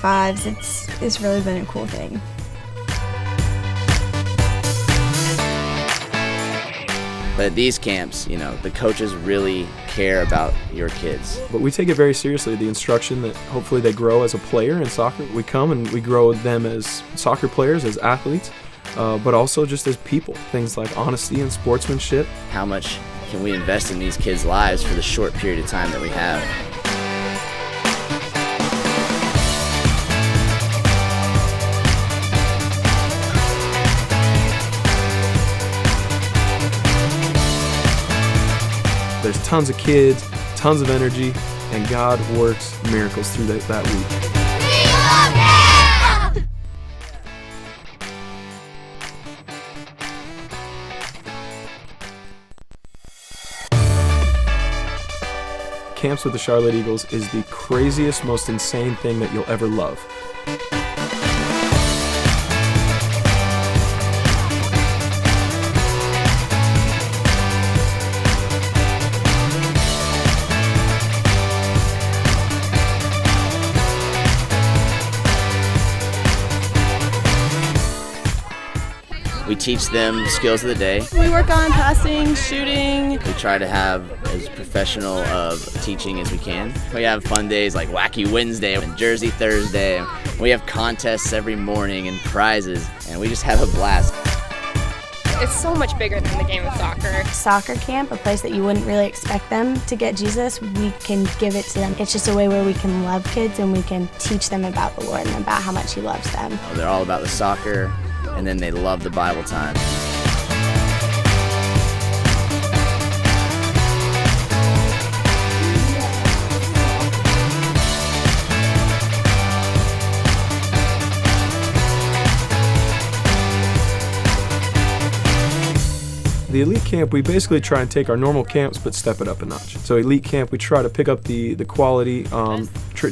fives. It's really been a cool thing. But at these camps, the coaches really care about your kids. But we take it very seriously, the instruction that hopefully they grow as a player in soccer. We come and we grow them as soccer players, as athletes, but also just as people. Things like honesty and sportsmanship. How much can we invest in these kids' lives for the short period of time that we have? There's tons of kids, tons of energy, and God works miracles through that week. Camps with the Charlotte Eagles is the craziest, most insane thing that you'll ever love. We teach them skills of the day. We work on passing, shooting. We try to have as professional of teaching as we can. We have fun days like Wacky Wednesday and Jersey Thursday. We have contests every morning and prizes, and we just have a blast. It's so much bigger than the game of soccer. Soccer camp, a place that you wouldn't really expect them to get Jesus, we can give it to them. It's just a way where we can love kids and we can teach them about the Lord and about how much He loves them. They're all about the soccer, and then they love the Bible time. The elite camp, we basically try and take our normal camps but step it up a notch. So elite camp, we try to pick up the quality,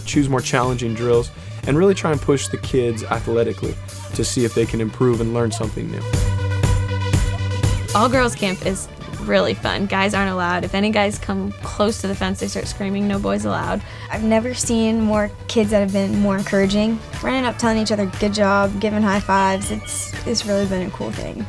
choose more challenging drills, and really try and push the kids athletically to see if they can improve and learn something new. All girls camp is really fun. Guys aren't allowed. If any guys come close to the fence, they start screaming, "No boys allowed." I've never seen more kids that have been more encouraging. Running up, telling each other good job, giving high fives, it's really been a cool thing.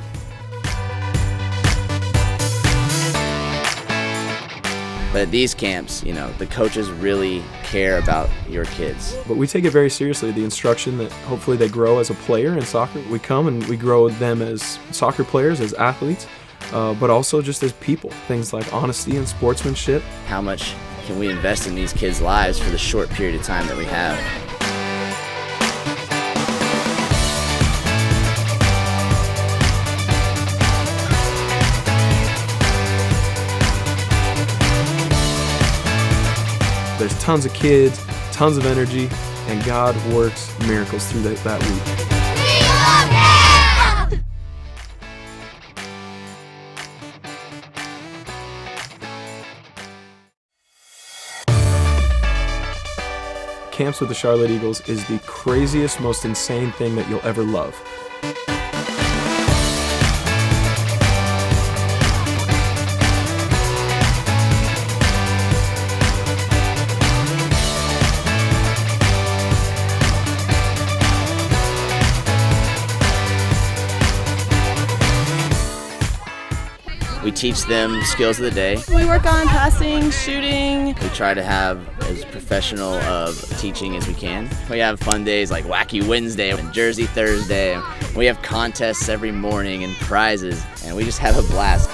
But at these camps, the coaches really care about your kids. But we take it very seriously, the instruction that hopefully they grow as a player in soccer. We come and we grow them as soccer players, as athletes, but also just as people. Things like honesty and sportsmanship. How much can we invest in these kids' lives for the short period of time that we have? There's tons of kids, tons of energy, and God works miracles through that week. Camps with the Charlotte Eagles is the craziest, most insane thing that you'll ever love. We teach them skills of the day. We work on passing, shooting. We try to have as professional of teaching as we can. We have fun days like Wacky Wednesday and Jersey Thursday. We have contests every morning and prizes, and we just have a blast.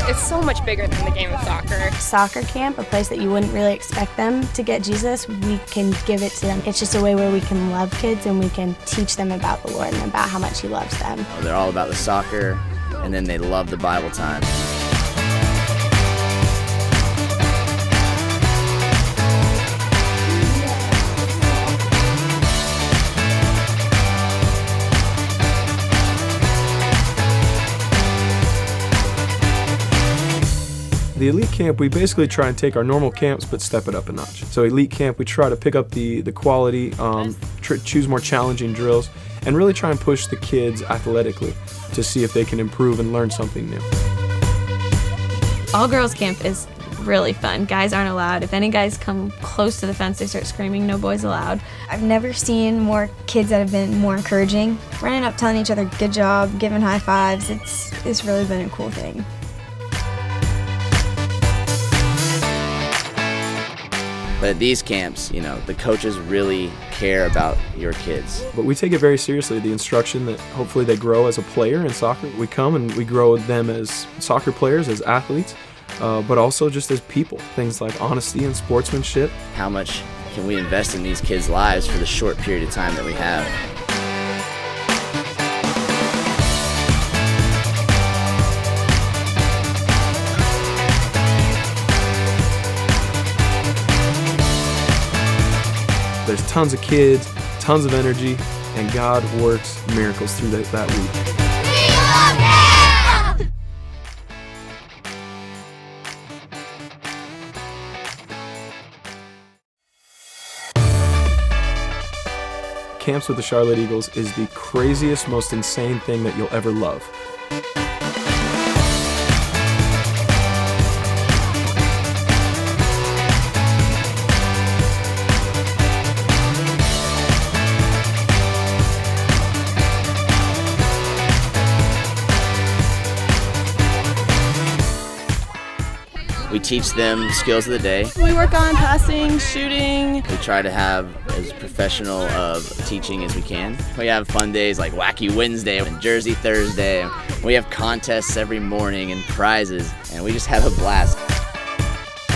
It's so much bigger than the game of soccer. Soccer camp, a place that you wouldn't really expect them to get Jesus, we can give it to them. It's just a way where we can love kids and we can teach them about the Lord and about how much He loves them. They're all about the soccer, and then they love the Bible time. The elite camp, we basically try and take our normal camps but step it up a notch. So elite camp, we try to pick up the quality, choose more challenging drills, and really try and push the kids athletically to see if they can improve and learn something new. All girls camp is really fun. Guys aren't allowed. If any guys come close to the fence, they start screaming, "No boys allowed." I've never seen more kids that have been more encouraging. Running up, telling each other good job, giving high fives, it's really been a cool thing. But at these camps, the coaches really care about your kids. But we take it very seriously, the instruction that hopefully they grow as a player in soccer. We come and we grow them as soccer players, as athletes, but also just as people. Things like honesty and sportsmanship. How much can we invest in these kids' lives for the short period of time that we have? There's tons of kids, tons of energy, and God works miracles through that week. Camps with the Charlotte Eagles is the craziest, most insane thing that you'll ever love. We teach them skills of the day. We work on passing, shooting. We try to have as professional of teaching as we can. We have fun days like Wacky Wednesday and Jersey Thursday. We have contests every morning and prizes, and we just have a blast.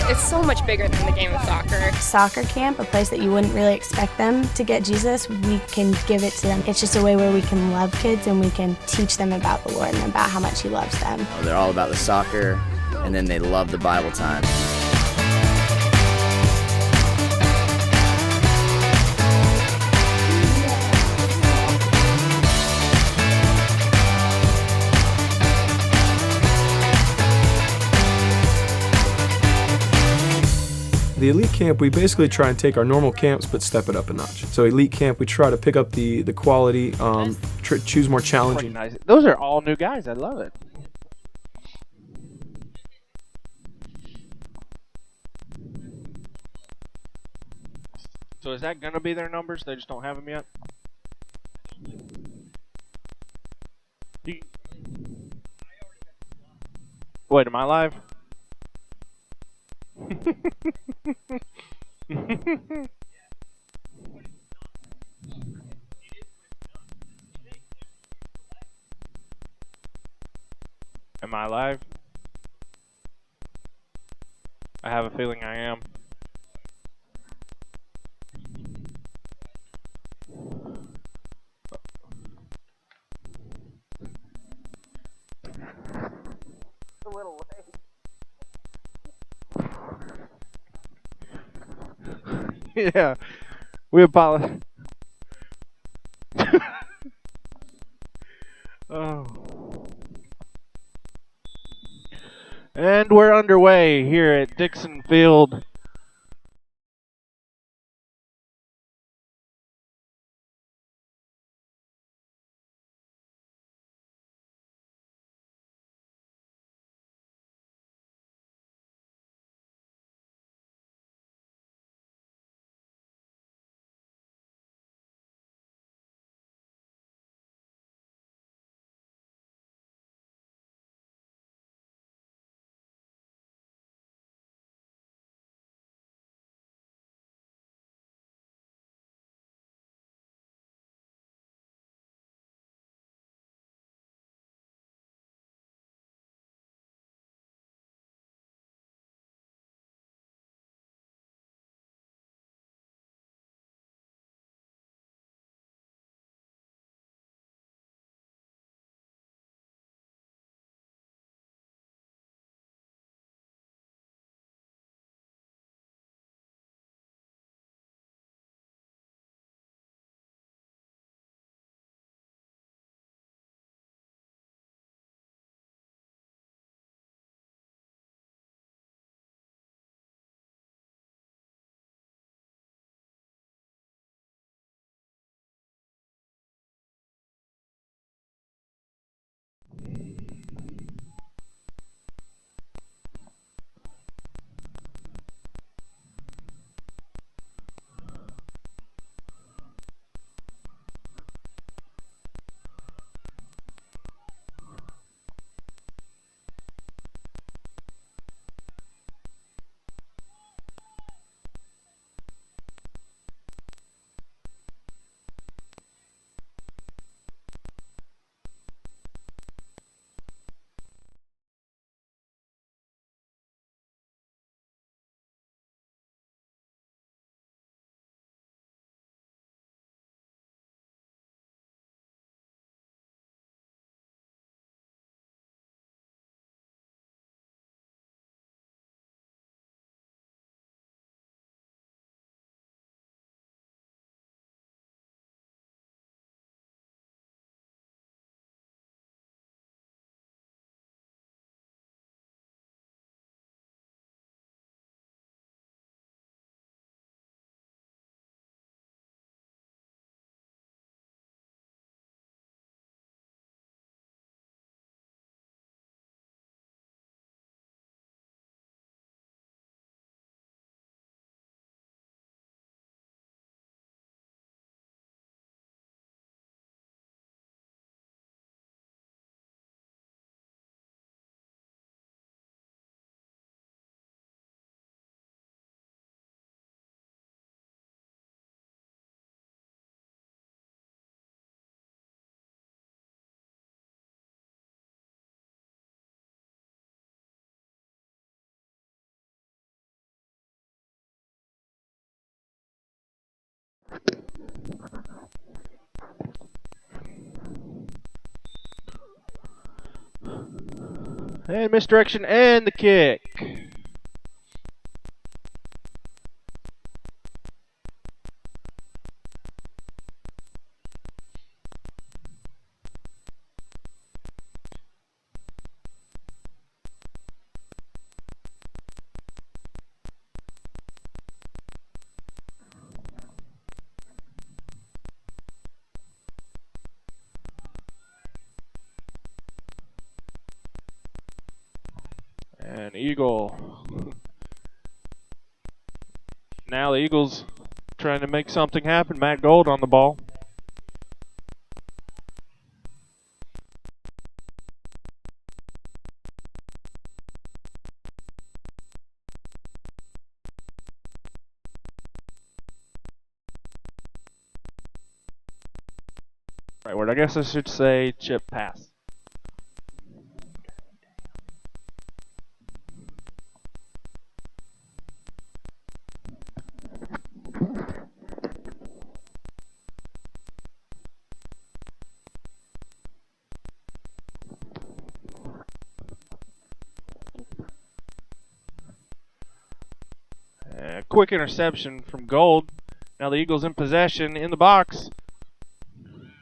It's so much bigger than the game of soccer. Soccer camp, a place that you wouldn't really expect them to get Jesus, we can give it to them. It's just a way where we can love kids and we can teach them about the Lord and about how much He loves them. They're all about the soccer, and then they love the Bible time. The elite camp, we basically try and take our normal camps but step it up a notch. So elite camp, we try to pick up the quality, choose more challenging. Nice. Those are all new guys. I love it. So is that going to be their numbers? They just don't have them yet? Wait, am I live? Am I live? I have a feeling I am. A little late. Yeah, we apologize. Oh. And we're underway here at Dixon Field. And misdirection and the kick. And Eagle. Now the Eagles trying to make something happen. Matt Gold on the ball. Right word. I guess I should say chip pass. Quick interception from Gold. Now the Eagles in possession in the box.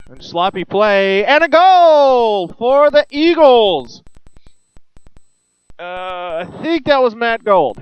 And sloppy play. And a goal for the Eagles. I think that was Matt Gold.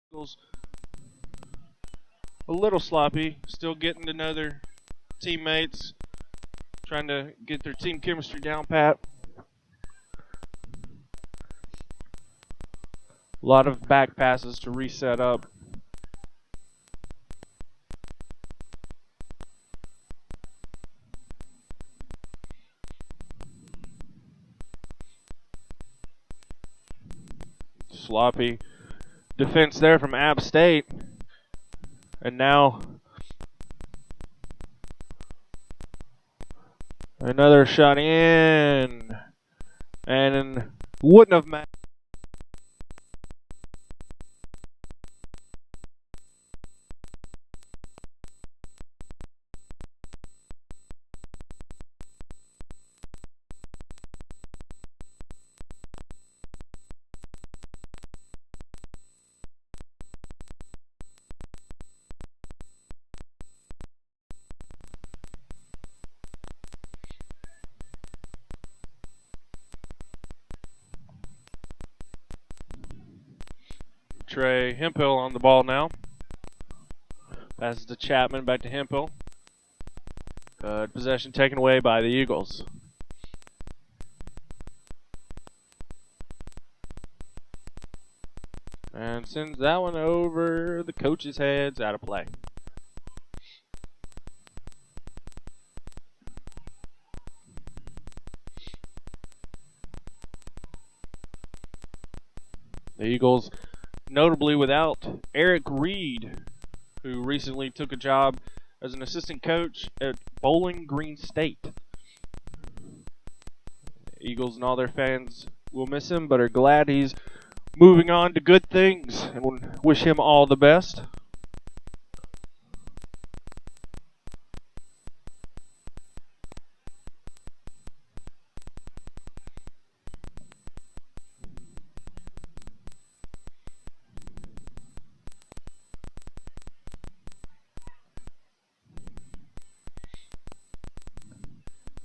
Eagles a little sloppy, still getting to know their teammates, trying to get their team chemistry down pat. A lot of back passes to reset up. Sloppy defense there from App State. And now another shot in. And wouldn't have mattered. Trey Hemphill on the ball now. Passes to Chapman, back to Hemphill. Good possession taken away by the Eagles. And sends that one over the coach's heads, out of play. The Eagles, notably without Eric Reed, who recently took a job as an assistant coach at Bowling Green State. The Eagles and all their fans will miss him, but are glad he's moving on to good things, and wish him all the best.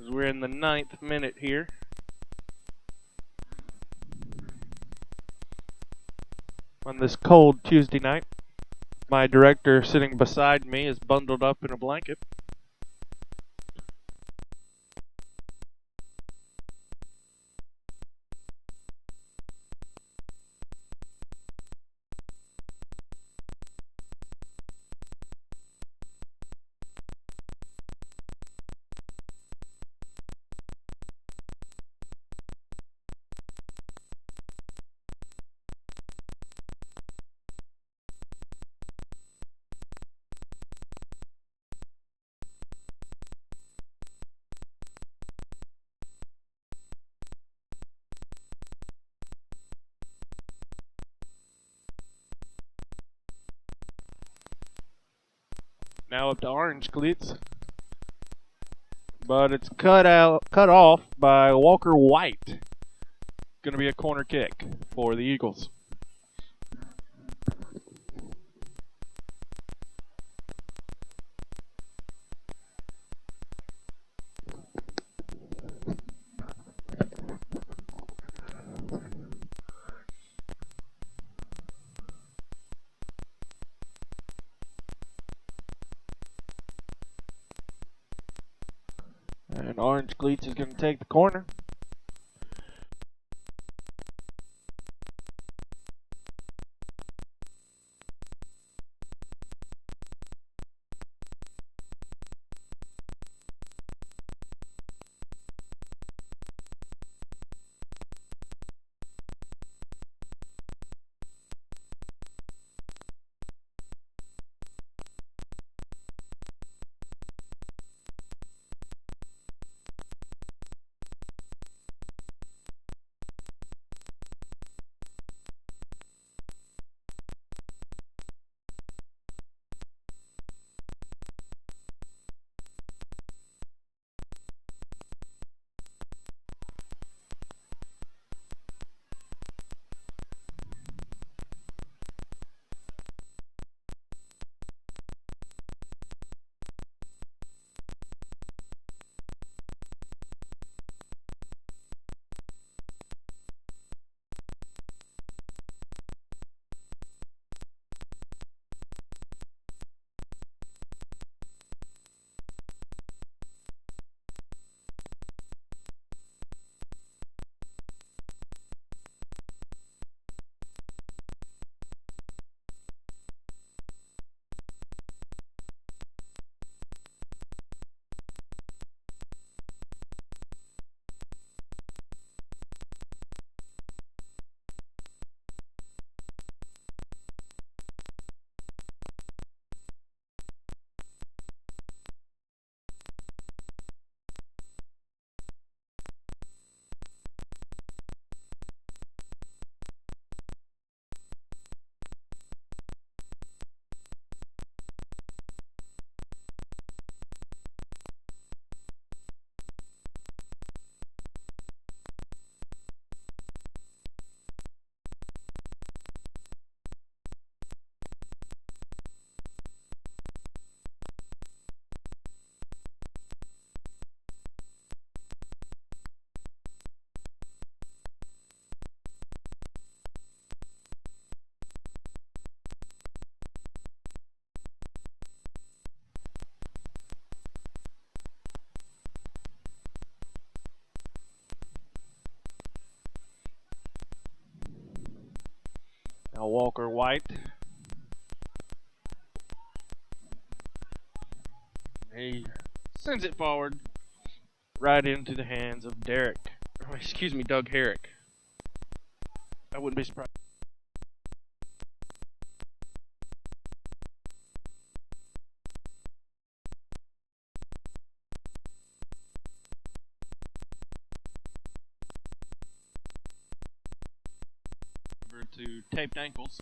as we're in the 9th minute here. On this cold Tuesday night. My director sitting beside me is bundled up in a blanket. Now up to orange cleats. But it's cut off by Walker White. Going to be a corner kick for the Eagles. And Orange Cleats is going to take the corner. Now Walker White. He sends it forward right into the hands of Doug Herrick. I wouldn't be surprised. Over to taped ankles.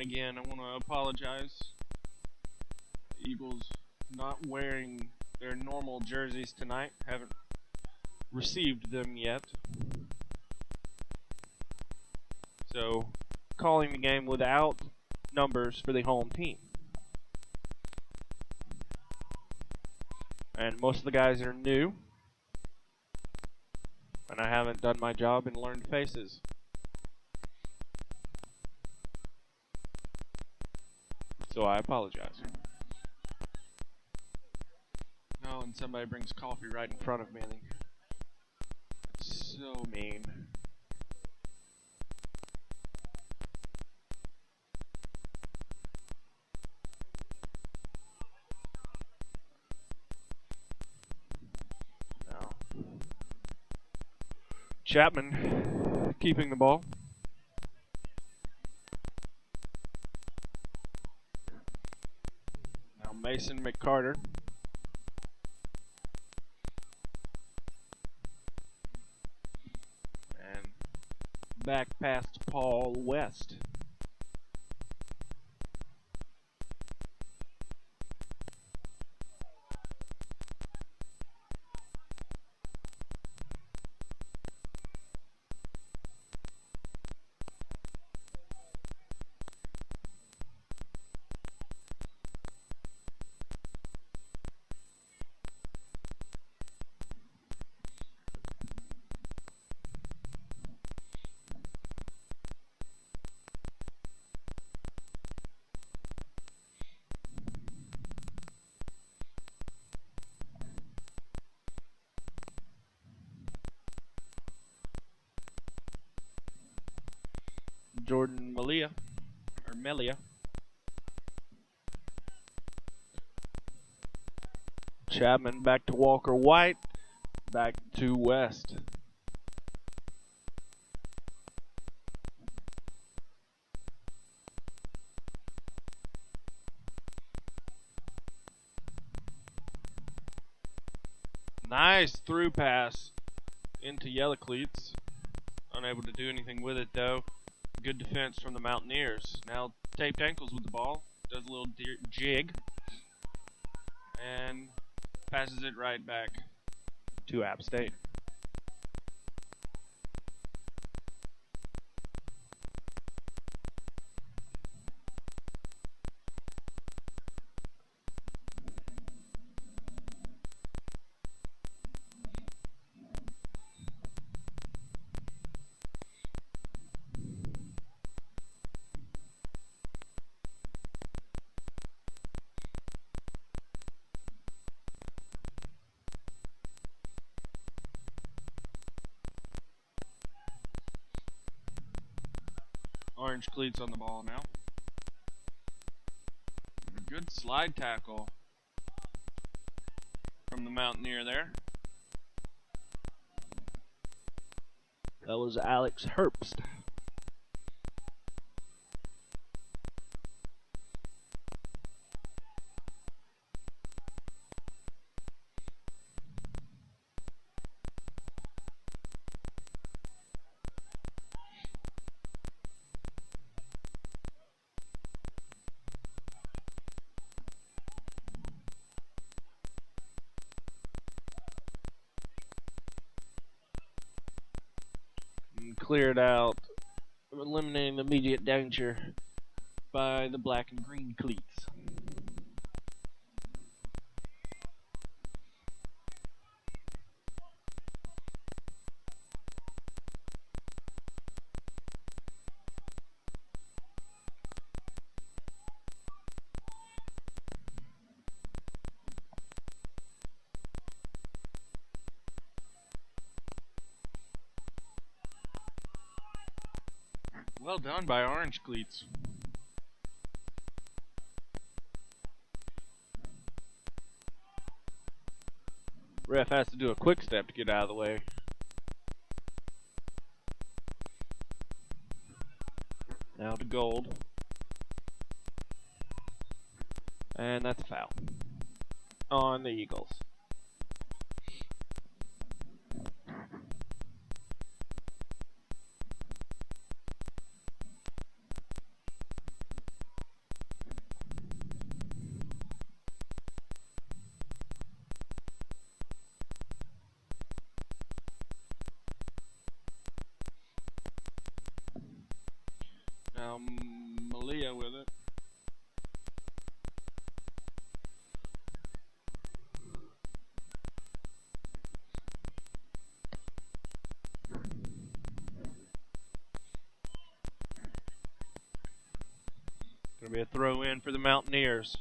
And again, I want to apologize. The Eagles not wearing their normal jerseys tonight. Haven't received them yet. So, calling the game without numbers for the home team. And most of the guys are new. And I haven't done my job and learned faces. So I apologize. Oh, and somebody brings coffee right in front of me. That's so mean. Now, Chapman keeping the ball. Now Mason McCarter. And back past Paul West. Jordan Melia. Chapman back to Walker White, back to West. Nice through pass into Yellow Cleats. Unable to do anything with it though. Good defense from the Mountaineers. Now taped ankles with the ball. Does a little jig. And passes it right back to App State. Orange Cleats on the ball now. Good slide tackle from the Mountaineer there. That was Alex Herbst. Cleared out, eliminating immediate danger by the black and green cleats. Well done by Orange Cleats. Ref has to do a quick step to get out of the way. Now to Gold. And that's a foul on the Eagles. Now Malia with it. Going to be a throw in for the Mountaineers.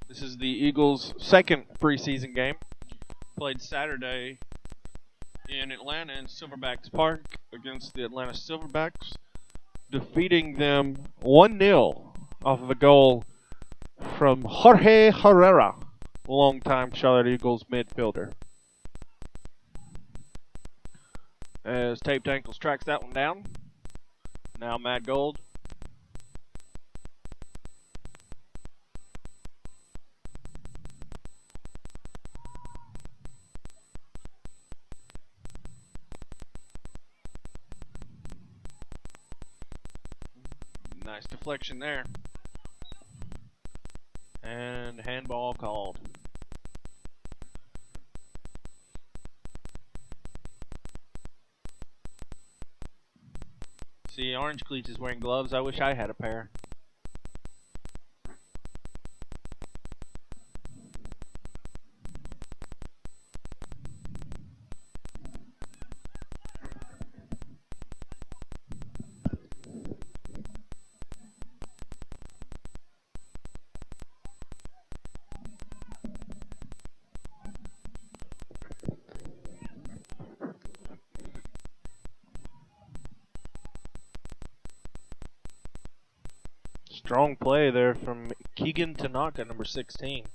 This is the Eagles' second preseason game. Played Saturday in Atlanta in Silverbacks Park against the Atlanta Silverbacks, defeating them 1-0 off of a goal from Jorge Herrera, longtime Charlotte Eagles midfielder. As Taped Ankles tracks that one down. Now Matt Gold. Nice deflection there. And handball called. See, Orange Cleats is wearing gloves. I wish I had a pair. Strong play there from Keegan Tanaka, number 16.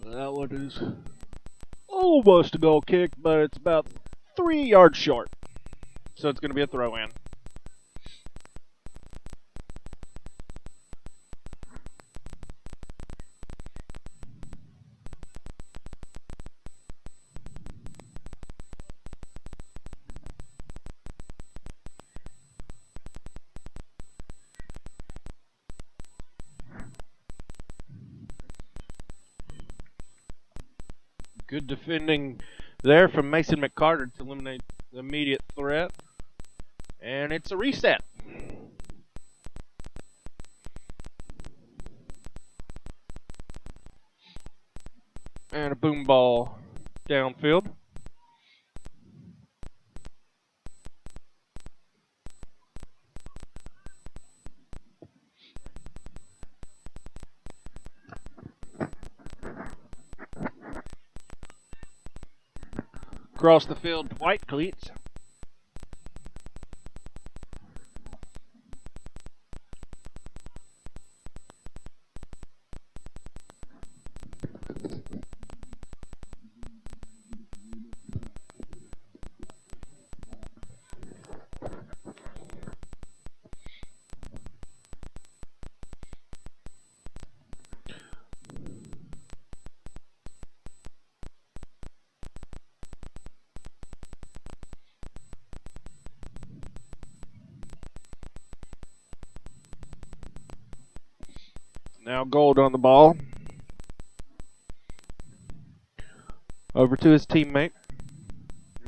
That one is almost a goal kick, but it's about 3 yards short. So it's going to be a throw-in. Good defending there from Mason McCarter to eliminate the immediate threat. And it's a reset. And a boom ball downfield. Across the field, White Cleats. Now Gold on the ball. Over to his teammate.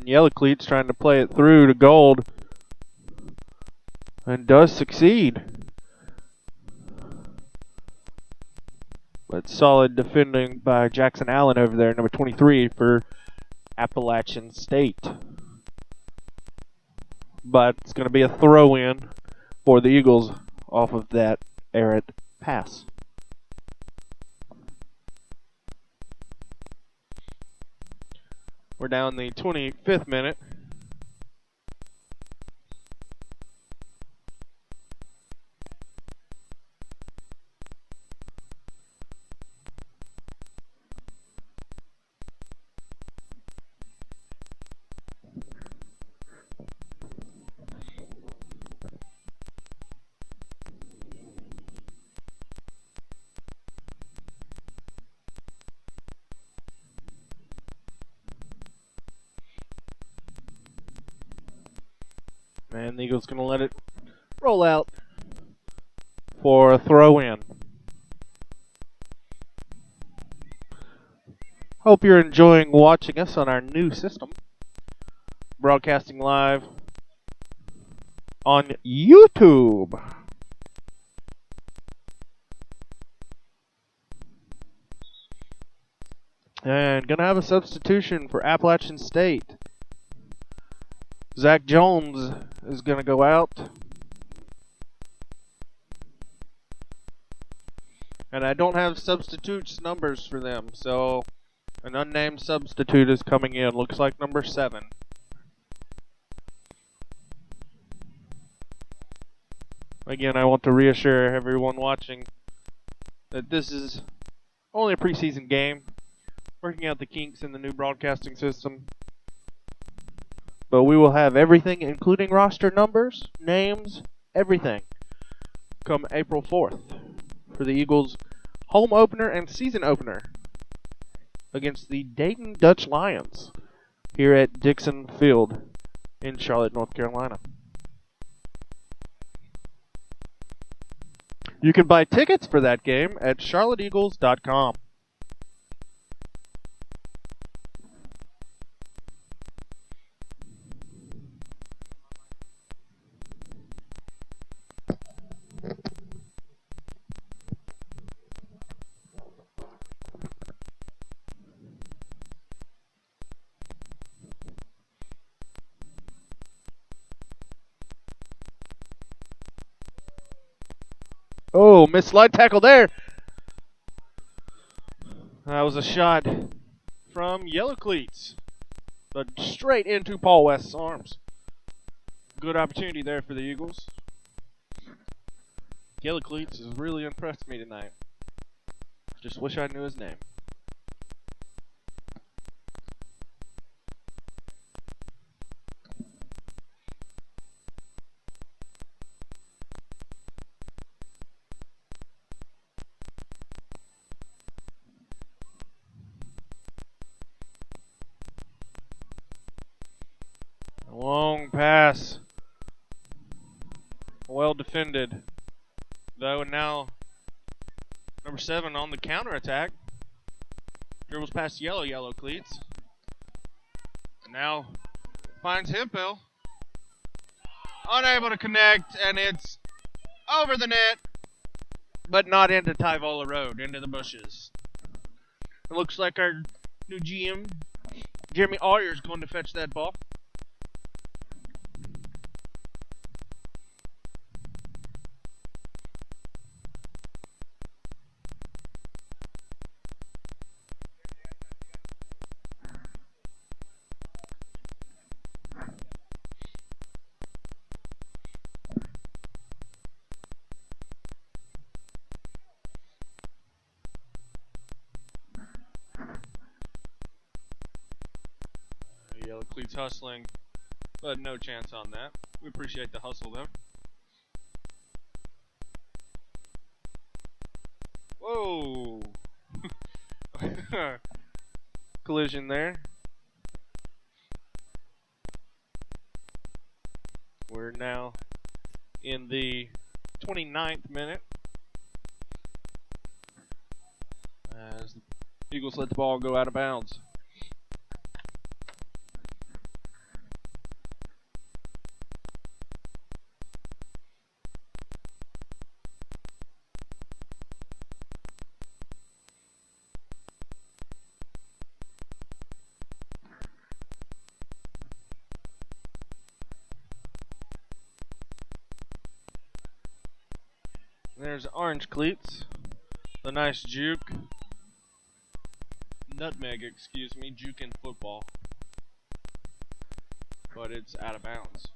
Yellow Cleats trying to play it through to Gold. And does succeed. But solid defending by Jackson Allen over there, number 23 for Appalachian State. But it's going to be a throw-in for the Eagles off of that errant pass. We're down the 25th minute. And the Eagles going to let it roll out for a throw in. Hope you're enjoying watching us on our new system. Broadcasting live on YouTube. And going to have a substitution for Appalachian State. Zach Jones is going to go out. And I don't have substitutes numbers for them, so an unnamed substitute is coming in. Looks like number 7. Again, I want to reassure everyone watching that this is only a preseason game, working out the kinks in the new broadcasting system. But we will have everything, including roster numbers, names, everything, come April 4th for the Eagles' home opener and season opener against the Dayton Dutch Lions here at Dixon Field in Charlotte, North Carolina. You can buy tickets for that game at charlotteeagles.com. Oh, missed slide tackle there. That was a shot from Yellow Cleats, but straight into Paul West's arms. Good opportunity there for the Eagles. Yellow Cleats has really impressed me tonight. Just wish I knew his name. Long pass. Well defended. Though, and now number 7 on the counterattack. Dribbles past Yellow Cleats. Now finds Hempel. Unable to connect, and it's over the net, but not into Tyvola Road, into the bushes. It looks like our new GM, Jeremy Awyer, is going to fetch that ball. Yellow Cleats hustling, but no chance on that. We appreciate the hustle, though. Whoa! Collision there. We're now in the 29th minute as the Eagles let the ball go out of bounds. There's Orange Cleats. The nice juke. Nutmeg, excuse me. Juke in football. But it's out of bounds.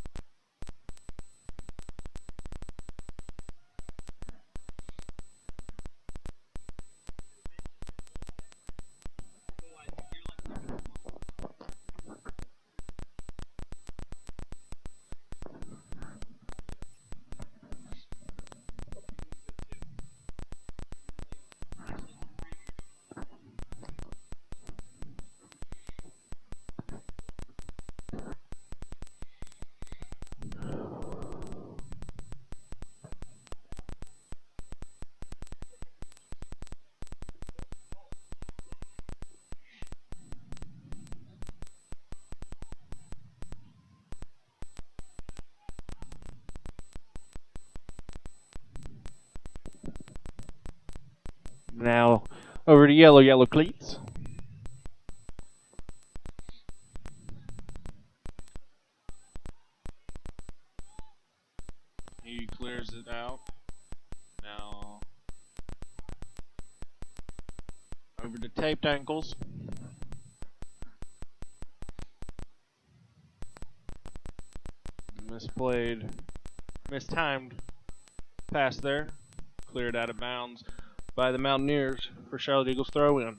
Now over to yellow cleats. He clears it out. Now over to taped ankles. Mistimed pass there. Cleared out of bounds by the Mountaineers for Charlotte Eagles throw in.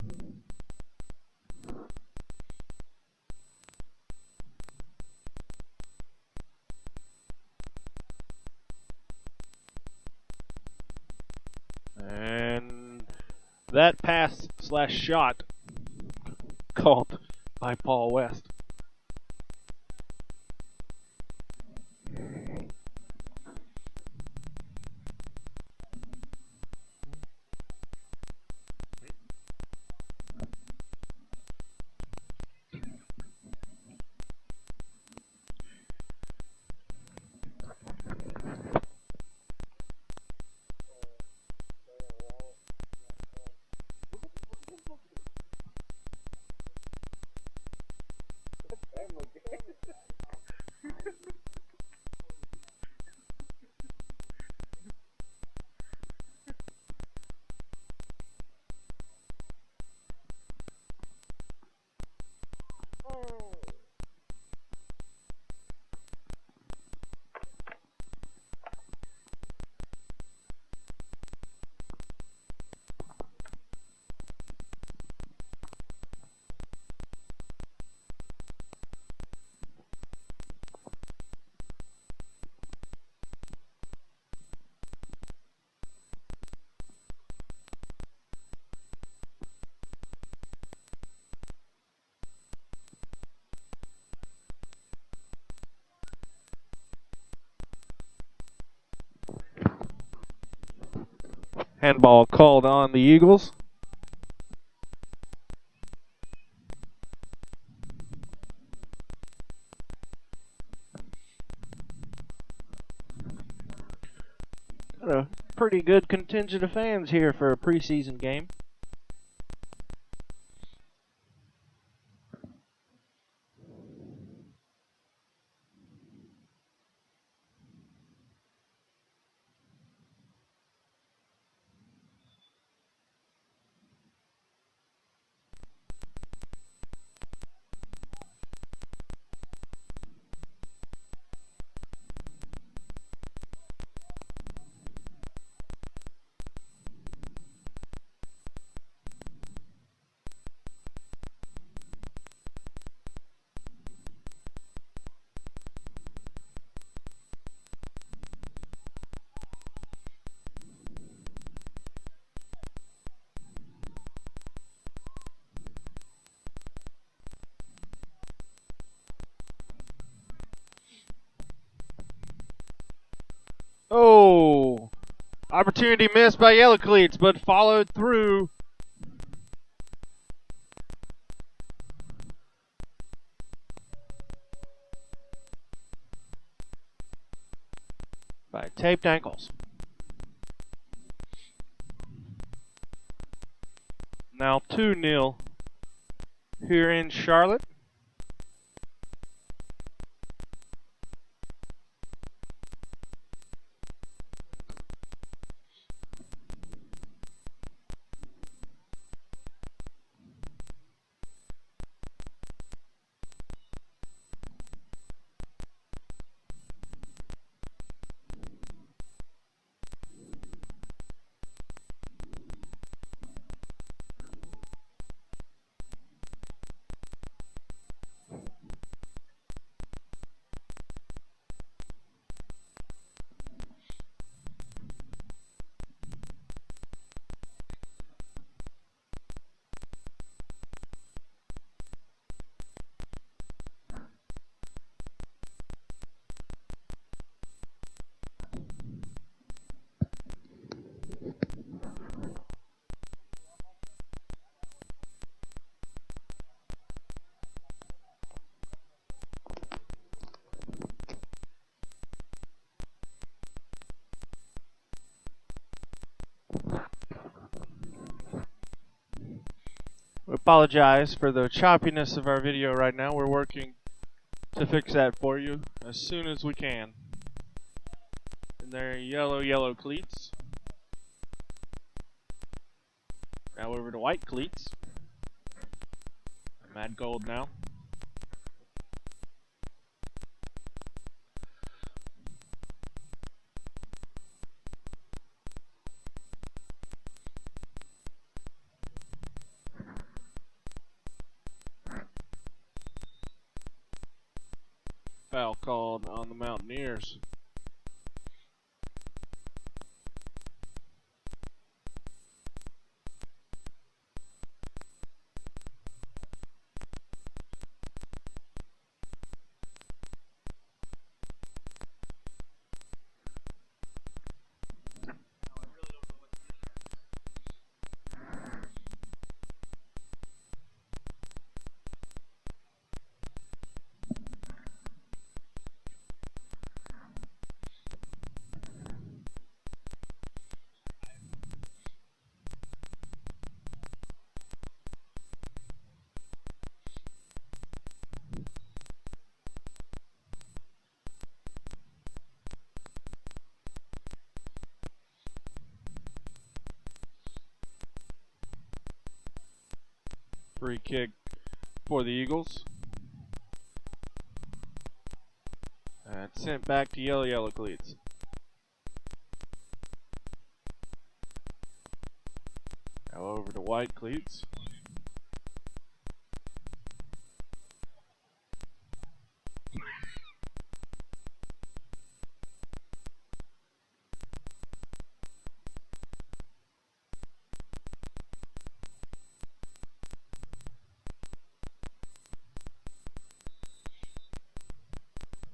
And that pass / shot called by Paul West. Handball called on the Eagles. Got a pretty good contingent of fans here for a preseason game. Oh, opportunity missed by Yellow Cleats, but followed through. By taped ankles. Now 2-0 here in Charlotte. We apologize for the choppiness of our video right now. We're working to fix that for you as soon as we can. And they're yellow cleats. Now over to white cleats. Mad gold now. Foul called on the Mountaineers. Free kick for the Eagles. And sent back to yellow cleats. Now over to white cleats.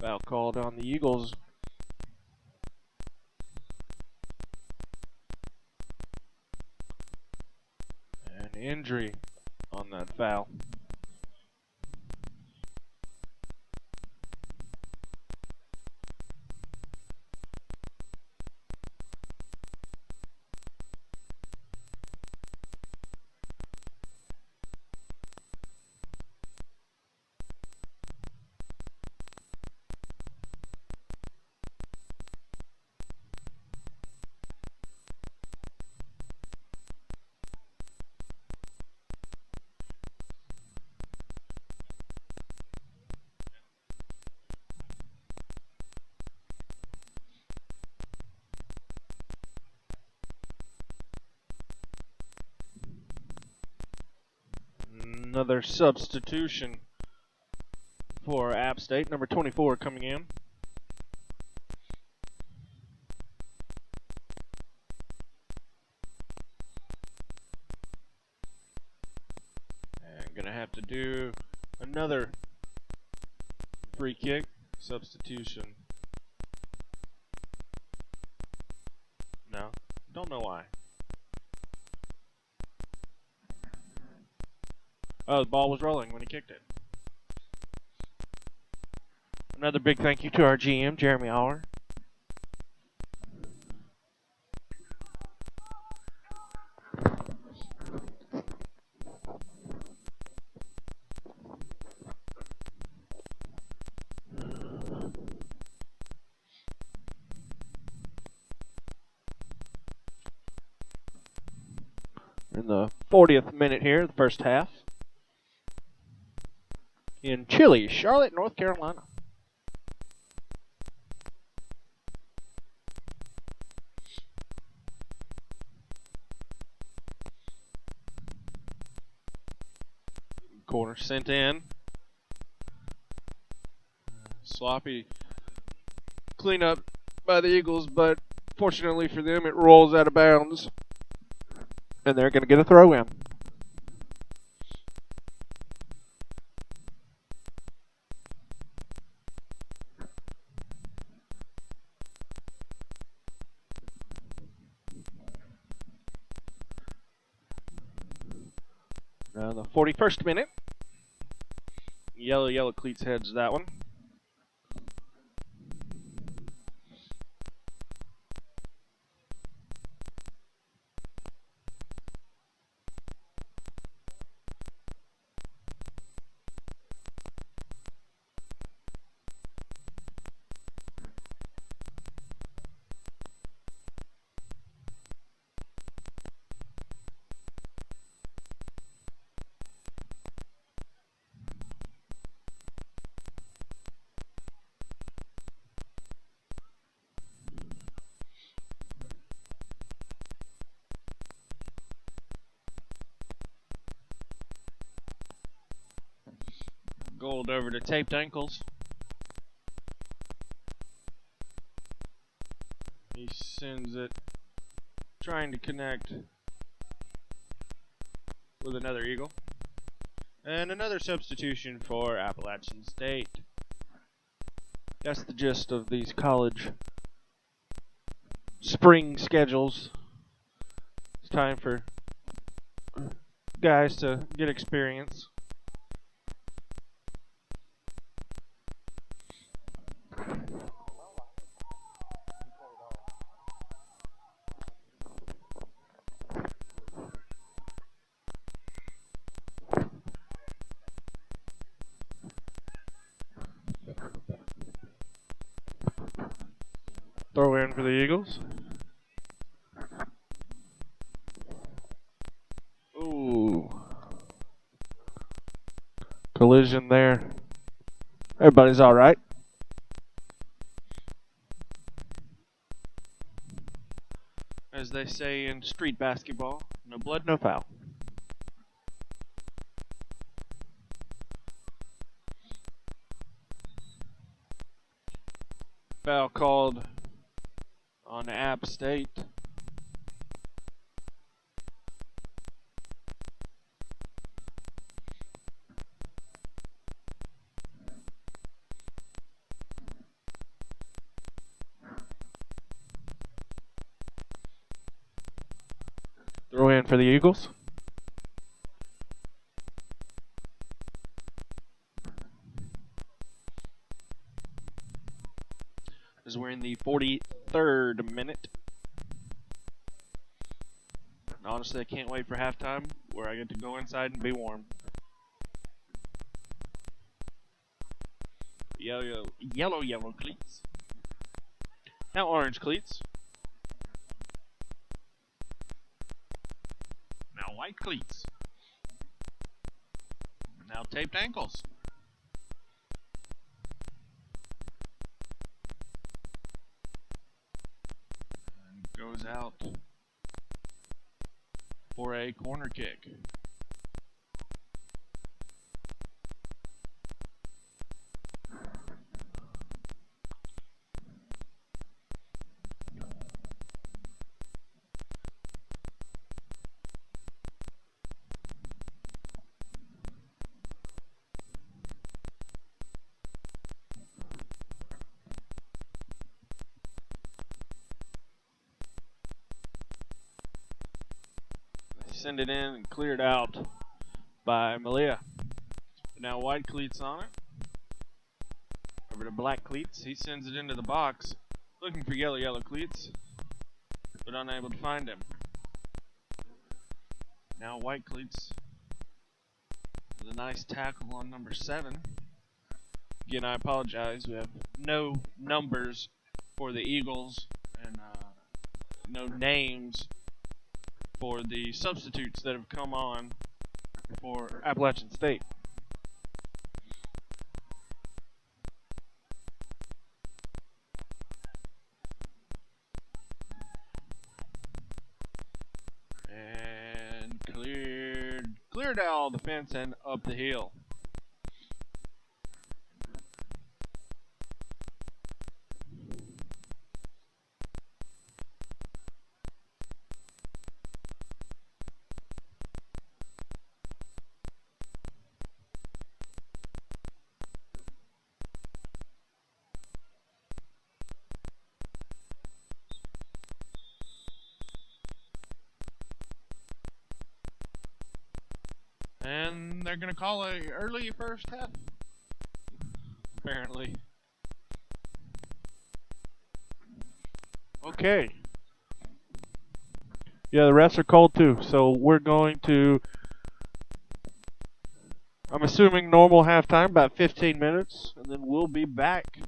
Foul called on the Eagles. An injury on that foul. Another substitution for App State, number 24 coming in. And gonna have to do another free kick substitution. No, don't know why. Oh, the ball was rolling when he kicked it. Another big thank you to our GM, Jeremy Auer. In the 40th minute here, the first half. In chilly Charlotte, North Carolina. Corner sent in. Sloppy cleanup by the Eagles, but fortunately for them, it rolls out of bounds. And they're going to get a throw in. Now the 41st minute. Yellow cleats heads that one. rolled over to taped ankles. He sends it, trying to connect with another Eagle. And another substitution for Appalachian State. That's the gist of these college spring schedules. It's time for guys to get experience. Throw in for the Eagles. Ooh. Collision there. Everybody's all right. As they say in street basketball, no blood, no foul. Foul called on App State. Throw in for the Eagles. As we're in the 43rd minute. And honestly, I can't wait for halftime where I get to go inside and be warm. Yellow cleats. Now orange cleats. Now white cleats. Now taped ankles. And goes out for a corner kick. Send it in and cleared out by Malia. Now white cleats on it. Over to black cleats. He sends it into the box, looking for yellow cleats, but unable to find him. Now white cleats with a nice tackle on number 7. Again, I apologize. We have no numbers for the Eagles and no names for the substitutes that have come on for Appalachian State. And cleared out the fence and up the hill. And they're going to call a early first half, apparently. Okay. Yeah, the refs are called too, so we're going to, I'm assuming normal halftime, about 15 minutes, and then we'll be back.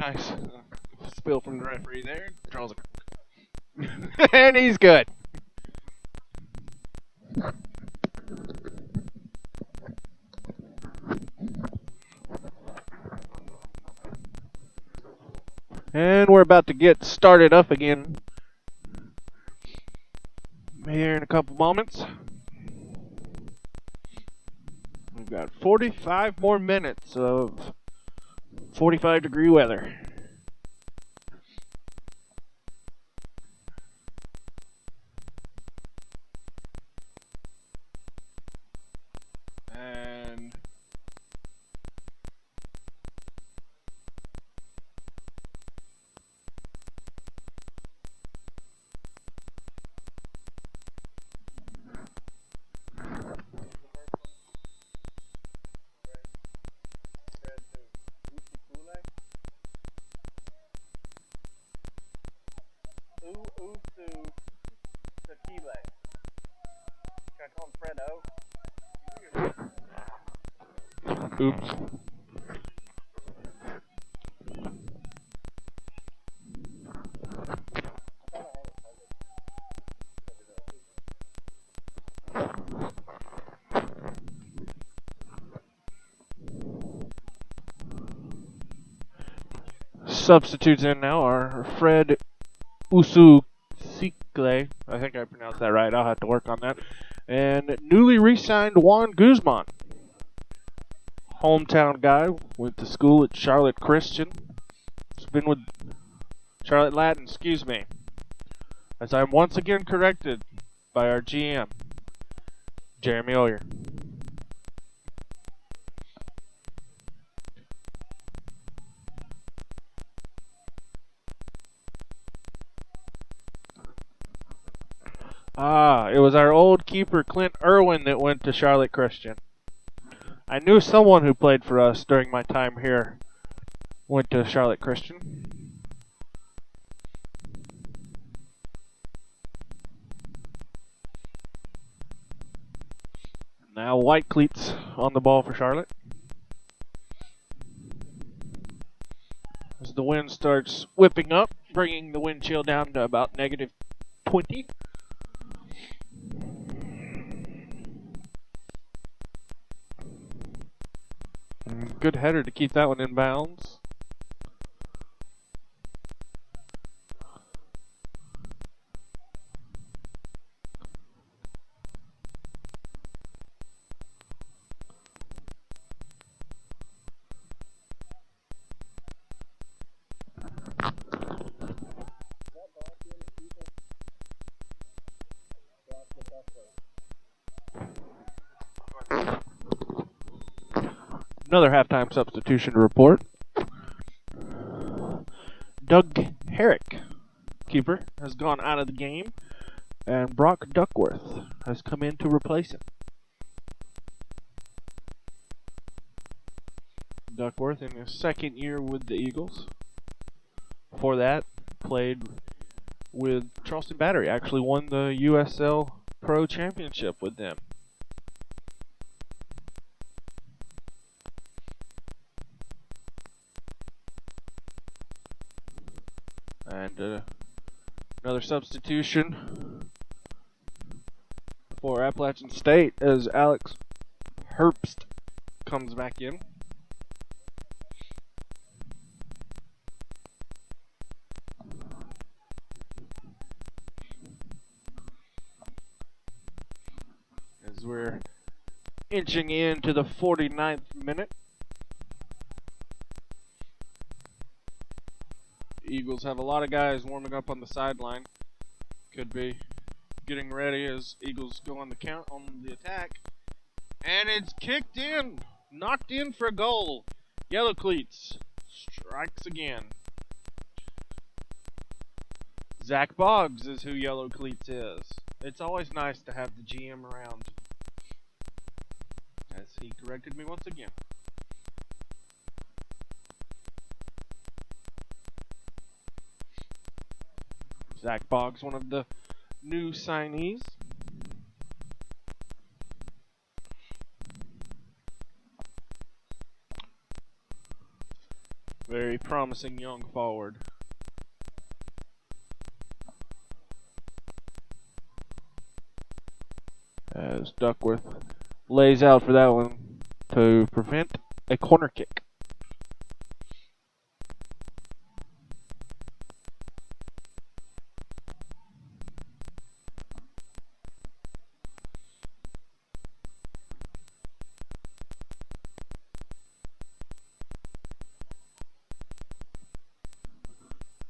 Nice spill from the referee there. Draws a and he's good. And we're about to get started up again here in a couple moments. We've got 45 more minutes of 45-degree weather. And oops. Substitutes in now are Fred Ususikle. I think I pronounced that right. I'll have to work on that. And newly re-signed Juan Guzman. Hometown guy. Went to school at Charlotte Christian. He's been with Charlotte Latin, excuse me. As I'm once again corrected by our GM, Jeremy Oyer. It was our old keeper, Clint Irwin, that went to Charlotte Christian. I knew someone who played for us during my time here went to Charlotte Christian. Now white cleats on the ball for Charlotte. As the wind starts whipping up, bringing the wind chill down to about negative 20. Good header to keep that one in bounds. Another halftime substitution report. Doug Herrick, keeper, has gone out of the game, and Brock Duckworth has come in to replace him. Duckworth in his second year with the Eagles. Before that, played with Charleston Battery. Actually won the USL Pro Championship with them. And another substitution for Appalachian State as Alex Herbst comes back in. As we're inching into the 49th minute. Eagles have a lot of guys warming up on the sideline. Could be getting ready as Eagles go on the count on the attack. And it's kicked in. Knocked in for a goal. Yellow Cleats strikes again. Zach Boggs is who Yellow Cleats is. It's always nice to have the GM around. As he corrected me once again. Zach Boggs, one of the new signees. Very promising young forward. As Duckworth lays out for that one to prevent a corner kick.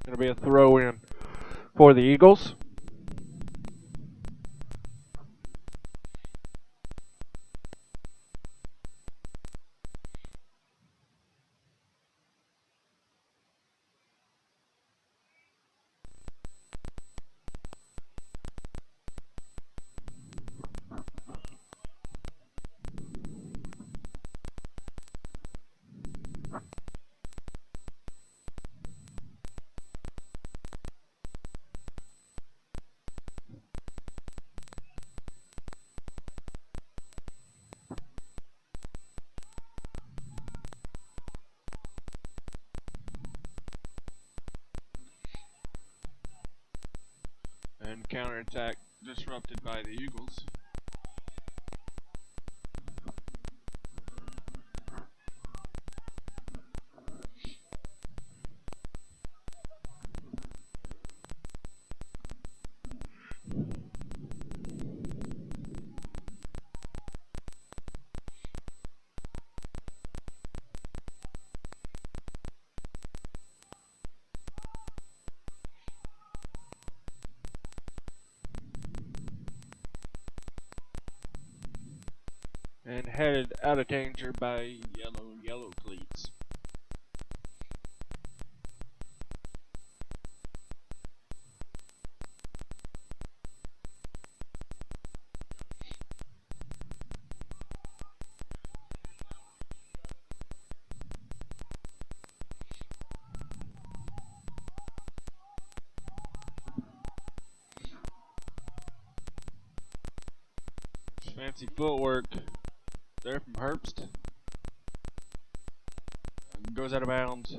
Going to be a throw in for the Eagles. And counterattack disrupted by the Eagles. And headed out of danger by yellow cleats. Fancy footwork there from Herbst. Goes out of bounds.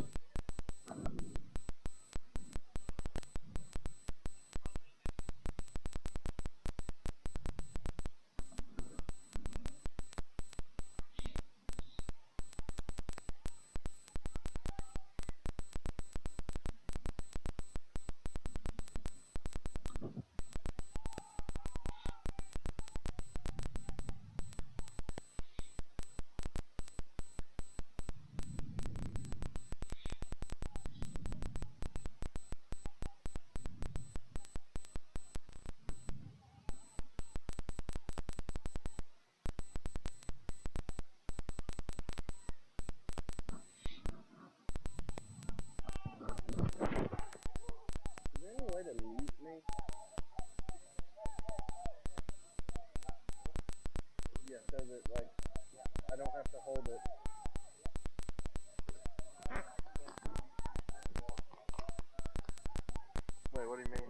Wait, what do you mean?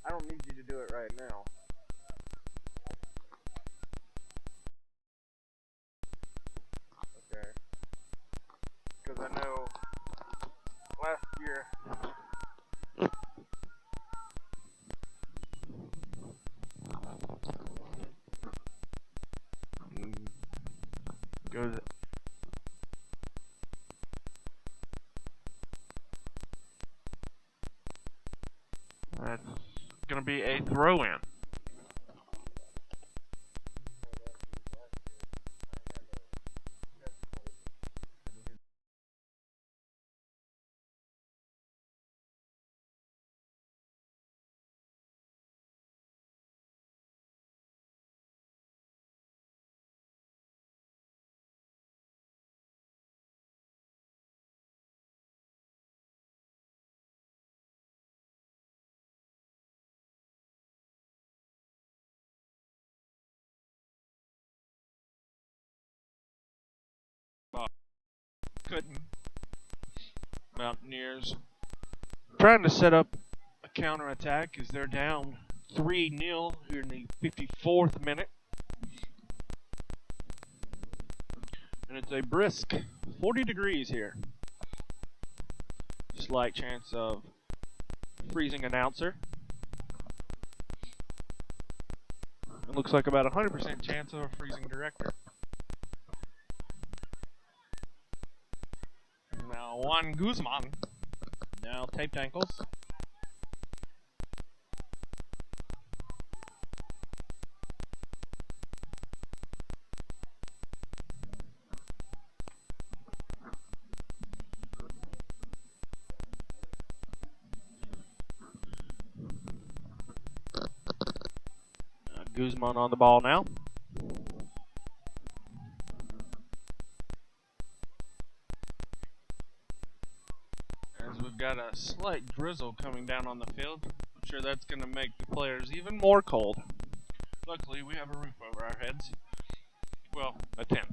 I don't need you to do it right now. Okay. Because I know last year goes. That's going to be a throw-in. Couldn't. Mountaineers trying to set up a counterattack as they're down 3-0 here in the 54th minute. And it's a brisk 40 degrees here. Slight chance of freezing announcer. It looks like about 100% chance of a freezing director. Now Juan Guzman. Now taped ankles. Guzman on the ball now. As we've got a slight drizzle coming down on the field, I'm sure that's going to make the players even more cold. Luckily, we have a roof over our heads. Well, a tent.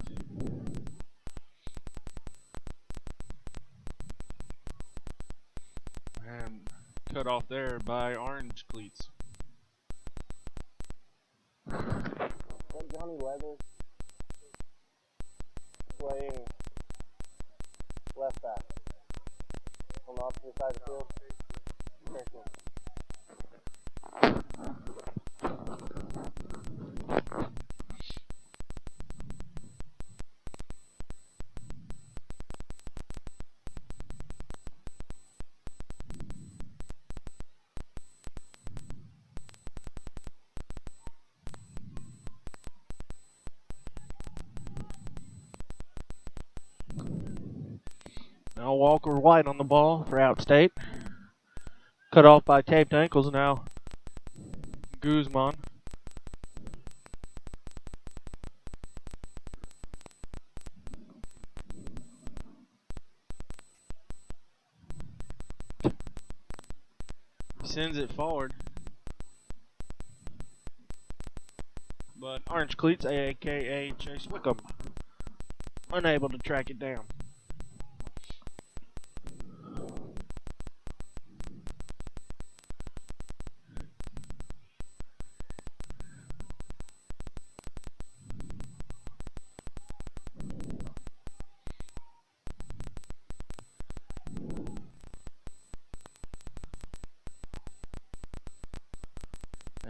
And cut off there by orange cleats. Johnny Leather playing left back on the opposite side of the field. Now Walker White on the ball for Outstate. Cut off by taped ankles now. Guzman. Sends it forward. But Orange Cleats, aka Chase Wickham, unable to track it down.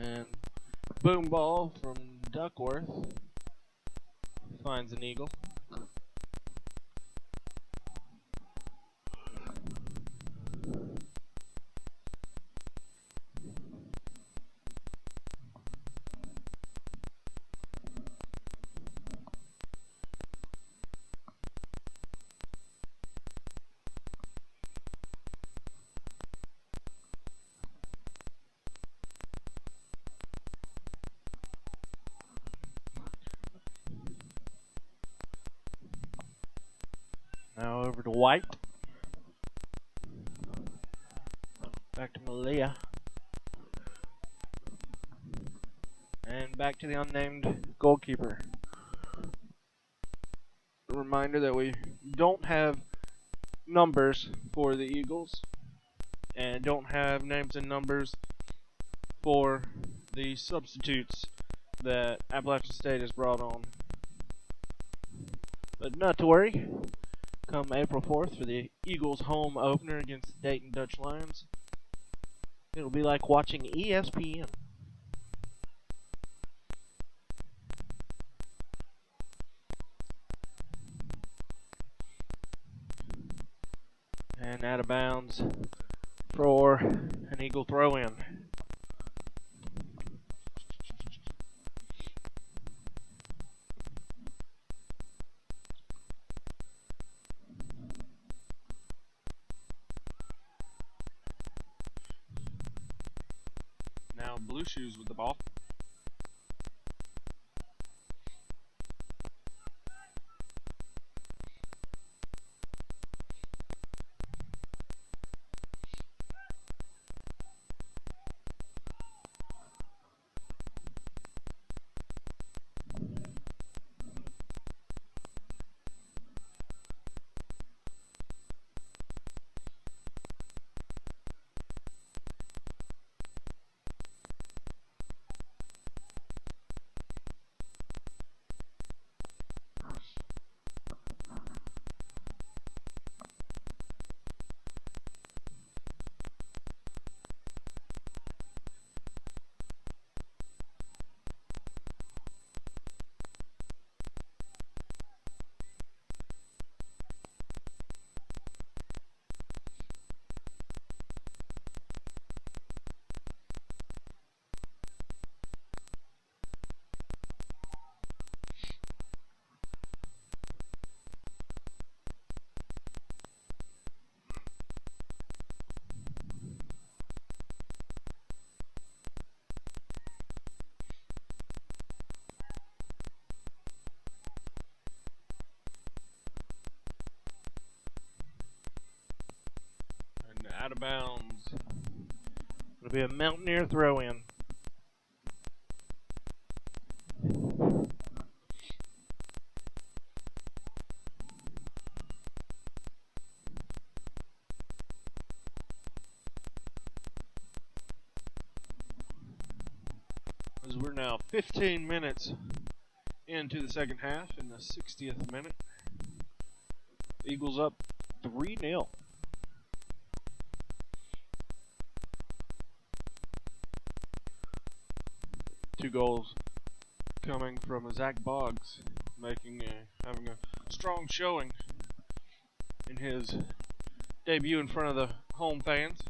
And boom ball from Duckworth finds an eagle. Now over to White. Back to Malia. And back to the unnamed goalkeeper. A reminder that we don't have numbers for the Eagles and don't have names and numbers for the substitutes that Appalachian State has brought on. But not to worry. Come April 4th for the Eagles home opener against the Dayton Dutch Lions, it'll be like watching ESPN. And out of bounds for an Eagle throw-in. Now Blue Shoes with the ball. Out of bounds. It'll be a Mountaineer throw-in. As we're now 15 minutes into the second half, in the 60th minute. Eagles up 3-0. Two goals coming from Zach Boggs, having a strong showing in his debut in front of the home fans.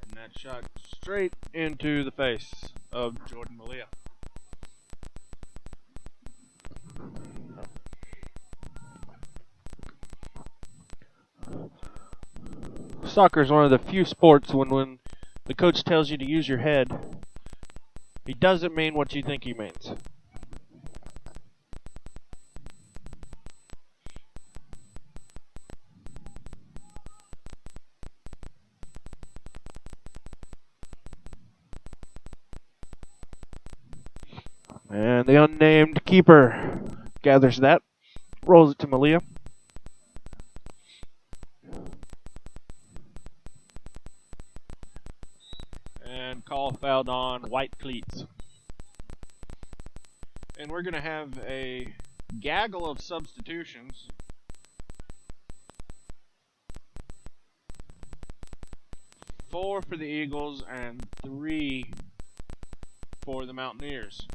And that shot straight into the face of Jordan Malia. Soccer is one of the few sports when the coach tells you to use your head, he doesn't mean what you think he means. And the unnamed keeper gathers that, rolls it to Malia. And call fouled on white cleats. And we're going to have a gaggle of substitutions. Four for the Eagles and 3 for the Mountaineers.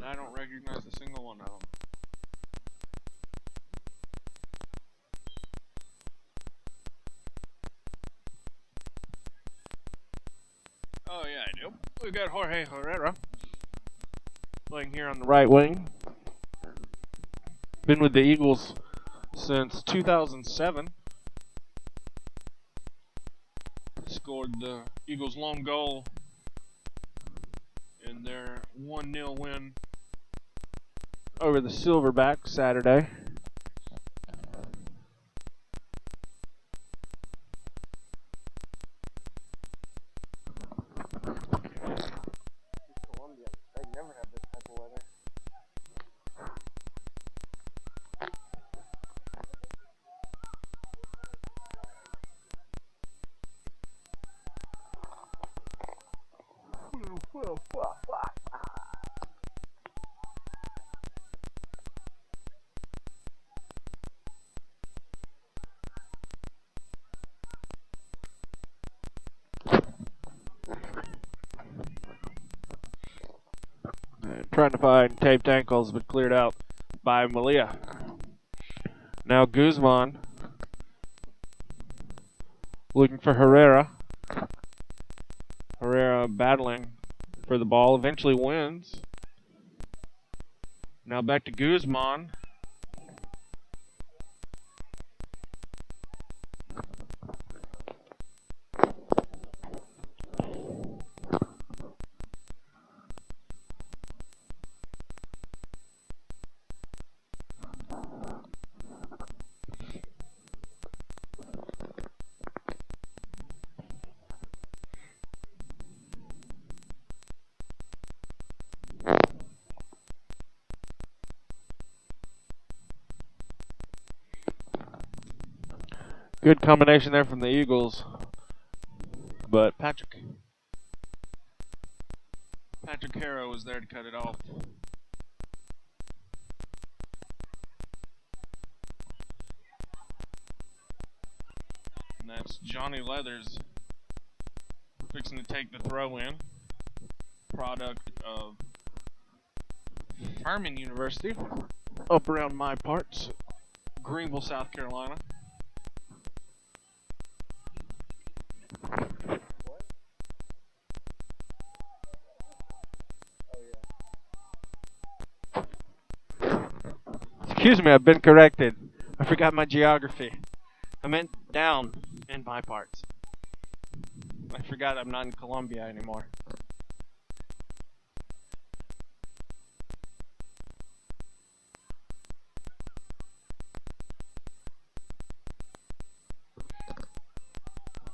I don't recognize a single one of them. Oh yeah, I do. We've got Jorge Herrera playing here on the right wing. Been with the Eagles since 2007. Scored the Eagles' lone goal in their 1-0 win over the Silverbacks Saturday. Colombia. They never have this type of weather. Trying to find taped ankles, but cleared out by Malia. Now Guzman looking for Herrera. Herrera battling for the ball, eventually wins. Now back to Guzman. Good combination there from the Eagles, but Patrick Harrow was there to cut it off. And that's Johnny Leathers fixing to take the throw in. Product of Furman University, up around my parts, Greenville, South Carolina. Excuse me, I've been corrected. I forgot my geography. I meant down in my parts. I forgot I'm not in Colombia anymore.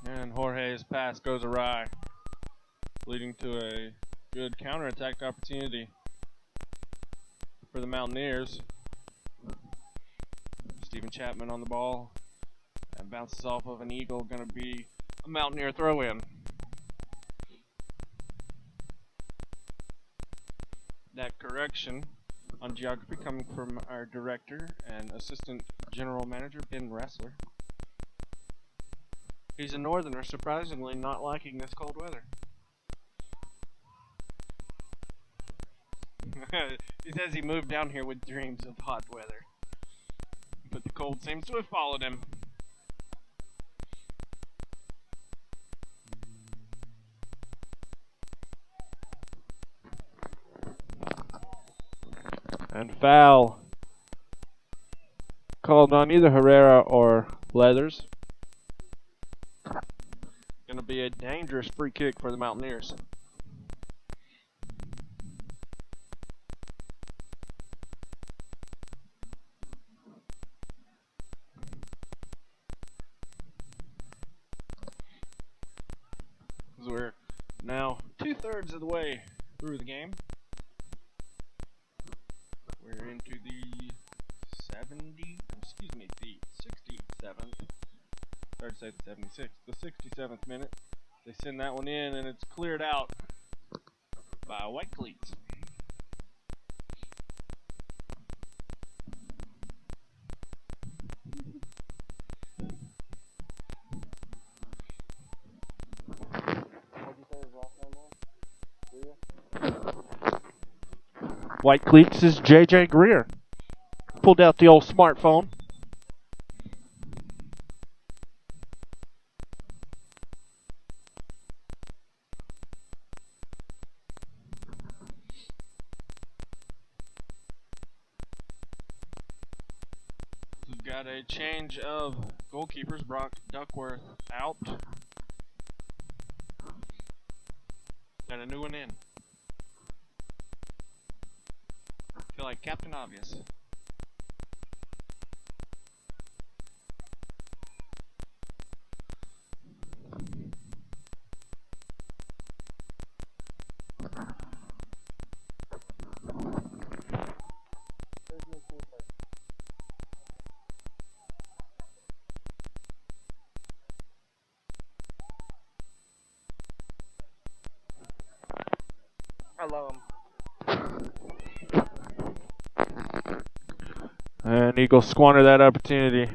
And Jorge's pass goes awry, leading to a good counterattack opportunity for the Mountaineers. Stephen Chapman on the ball and bounces off of an Eagle, going to be a Mountaineer throw-in. That correction on geography coming from our director and assistant general manager, Ben Ressler. He's a northerner, surprisingly not liking this cold weather. He says he moved down here with dreams of hot weather, but the cold seems to have followed him. And foul called on either Herrera or Leathers. Going to be a dangerous free kick for the Mountaineers. We're now 2/3 of the way through the game. We're into the 67th. Sorry to say the 76th. The 67th minute. They send that one in, and it's cleared out by White Cleats. White Cleats is JJ Greer. Pulled out the old smartphone. We've got a change of goalkeepers. Brock Duckworth out. And a new one in. Feel like Captain Obvious. Hello. And Eagles squander that opportunity.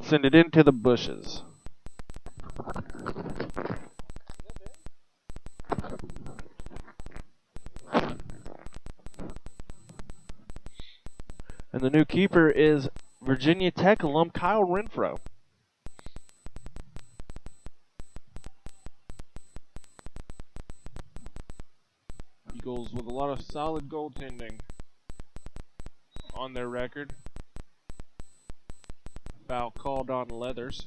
Send it into the bushes. And the new keeper is Virginia Tech alum Kyle Renfro. Eagles with a lot of solid goaltending on their record. Foul called on Leathers.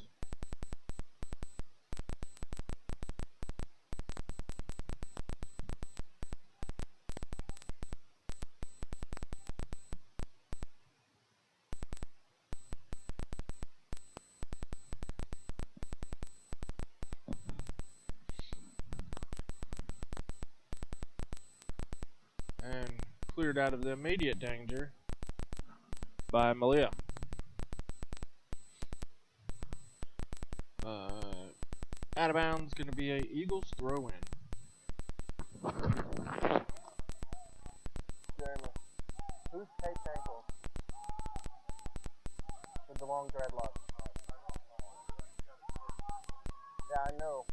And cleared out of the immediate danger by Malia. Out of bounds, going to be a Eagles throw-in. Jeremy, who's taped ankles? With the long dreadlocks. Yeah, I know.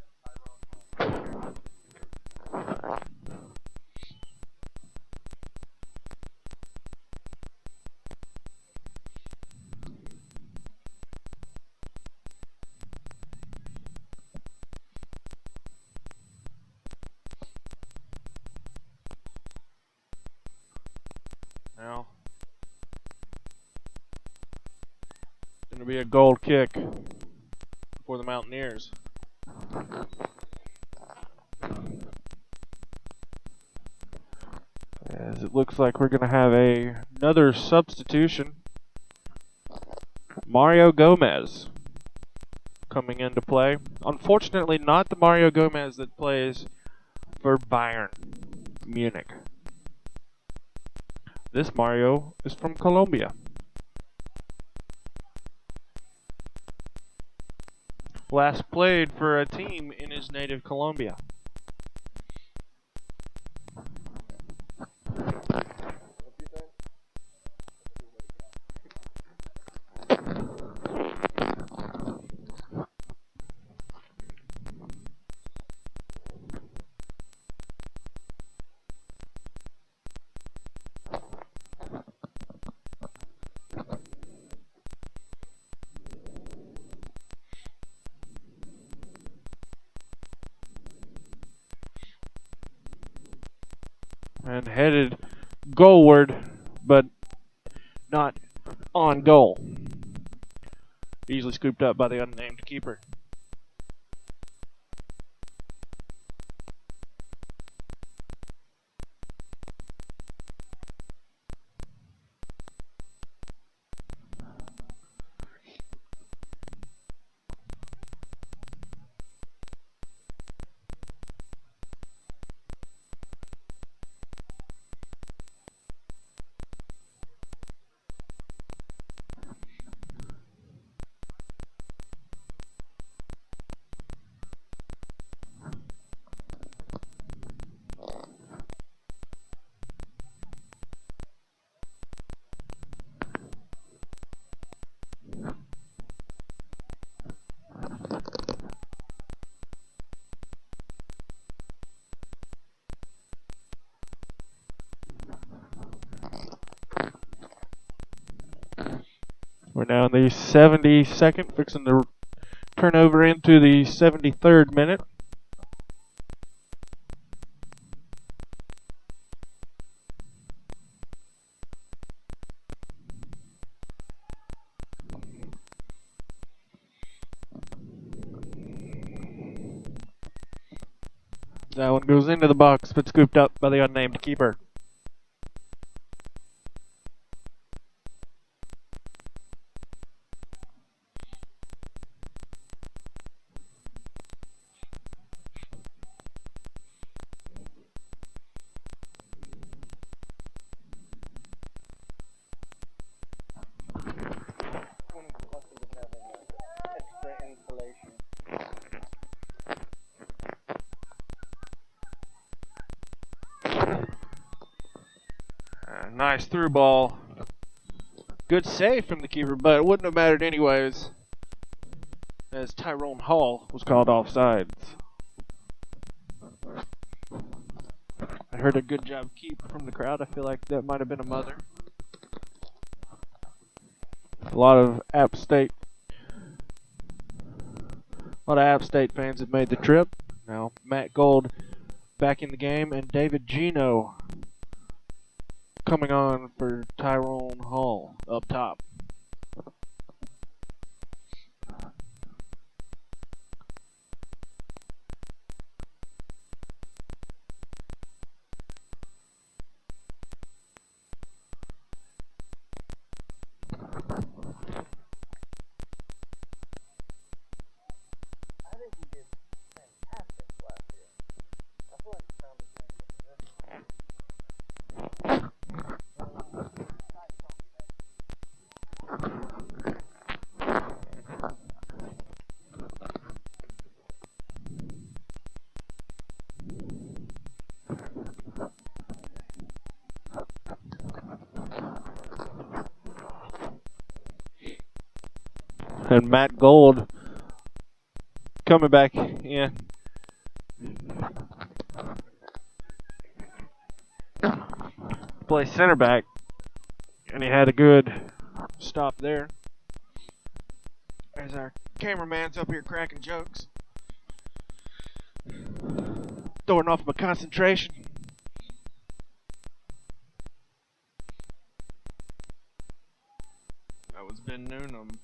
Now, to be a goal kick for the Mountaineers. As it looks like we're going to have another substitution. Mario Gomez coming into play. Unfortunately, not the Mario Gomez that plays for Bayern Munich. This Mario is from Colombia. Last played for a team in his native Colombia. And headed goalward, but not on goal. Easily scooped up by the unnamed keeper. We're now in the 72nd, fixing to turn over into the 73rd minute. That one goes into the box, but scooped up by the unnamed keeper. Nice through ball. Good save from the keeper, but it wouldn't have mattered anyways, as Tyrone Hall was called offsides. I heard a good job keep from the crowd. I feel like that might have been a mother. A lot of App State fans have made the trip. Now Matt Gold back in the game, and David Gino coming on for Tyrone Hall up top. And Matt Gold coming back in. Play center back. And he had a good stop there. As our cameraman's up here cracking jokes. Throwing off my concentration. That was Ben Noonan.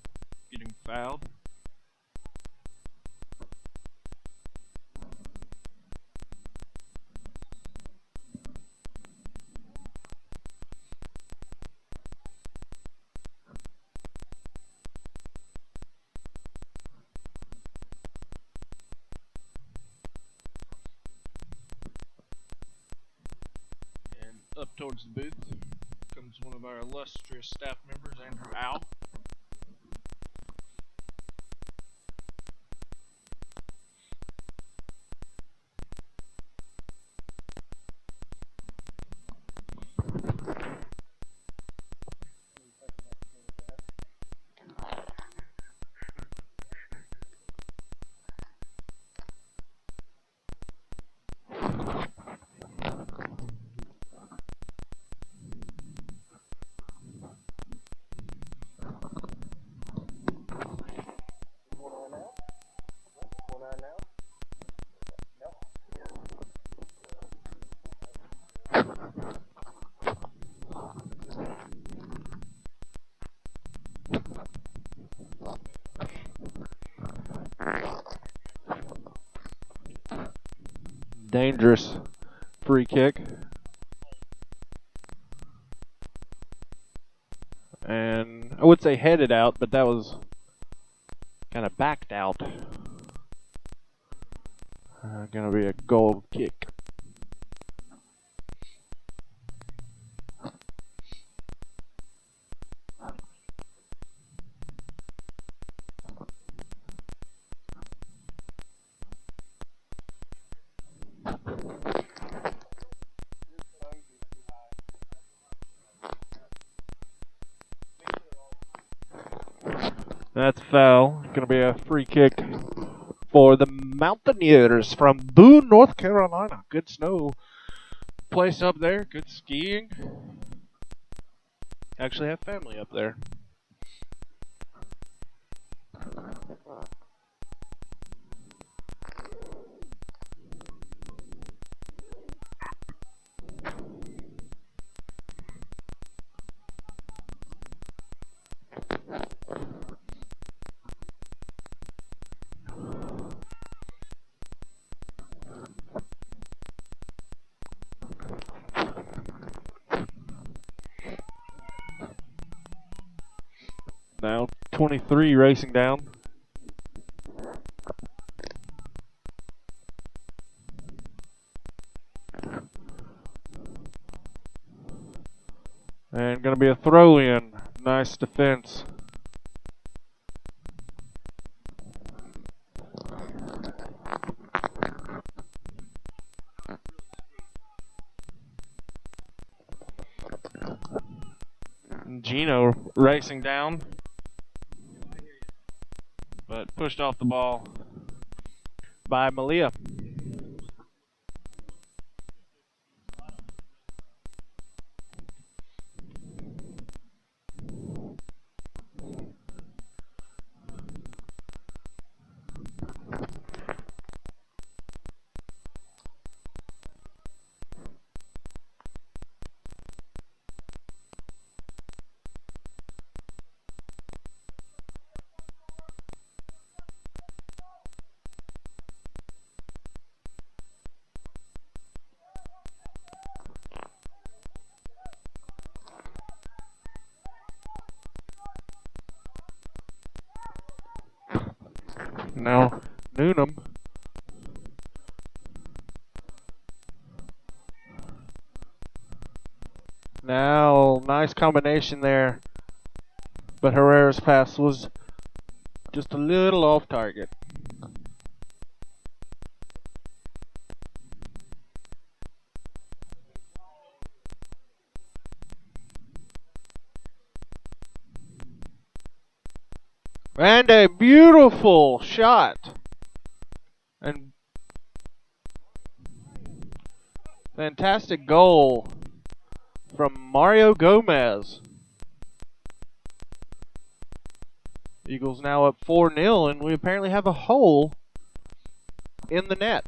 Good fouled. And up towards the booth comes one of our illustrious staff members, Andrew Al. Dangerous free kick. And I would say headed out, but that was kind of backed out. Gonna be a goal kick. That's foul. Gonna be a free kick for the Mountaineers from Boone, North Carolina. Good snow place up there. Good skiing. Actually have family up there. Now 23 racing down. And going to be a throw in. Nice defense. Gino racing down, but pushed off the ball by Malia. Now Noonan. Now nice combination there, but Herrera's pass was just a little off target. And a beautiful shot. And fantastic goal from Mario Gomez. Eagles now up 4-0, and we apparently have a hole in the net.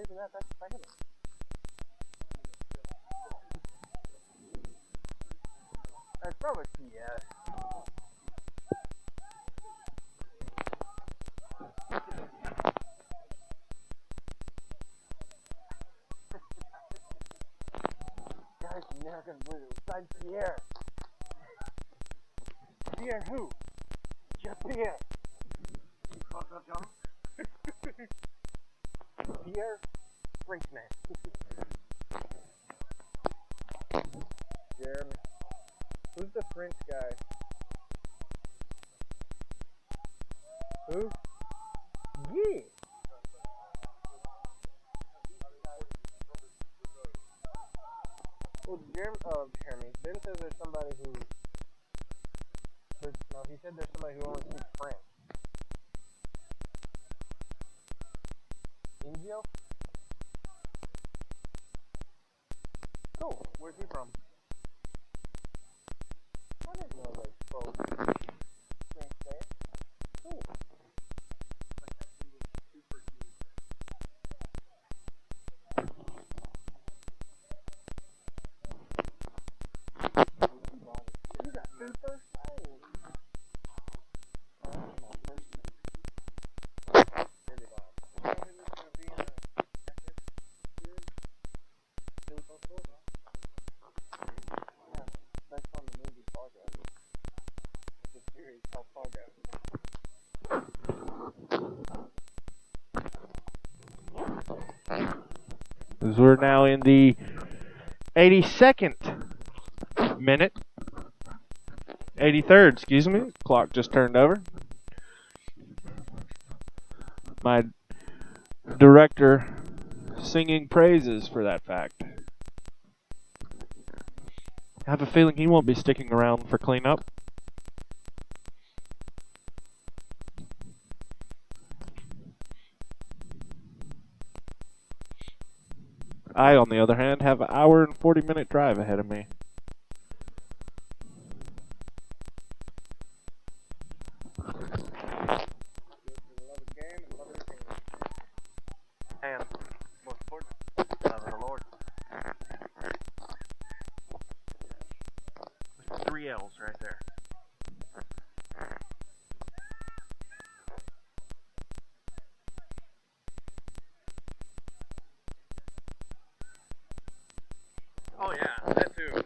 even that. That's Spanish. That's probably yes. Guys, you're never gonna believe it. Besides Pierre. Pierre who? Just Pierre. What's up, John? Pierre Frenchman. Jeremy. Who's the French guy? Who? Yeah. Well, Jeremy. Ben says there's somebody who. No, he said there's somebody who only speaks French. Ingio? Cool. Where's he from? I didn't know they spoke French there. Cool. You got super? As we're now in the 82nd minute. 83rd, excuse me. Clock just turned over. My director singing praises for that fact. I have a feeling he won't be sticking around for cleanup. I, on the other hand, have an hour and 40-minute drive ahead of me. And most important, love of the Lord. There's 3 L's right there. Oh yeah, that too.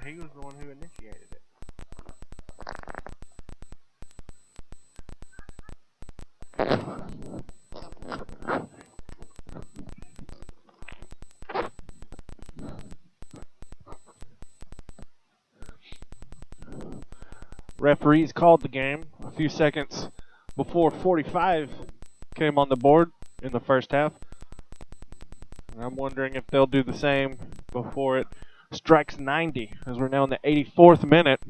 He was the one who initiated it. Referees called the game a few seconds before 45 came on the board in the first half. And I'm wondering if they'll do the same before it strikes 90, as we're now in the 84th minute.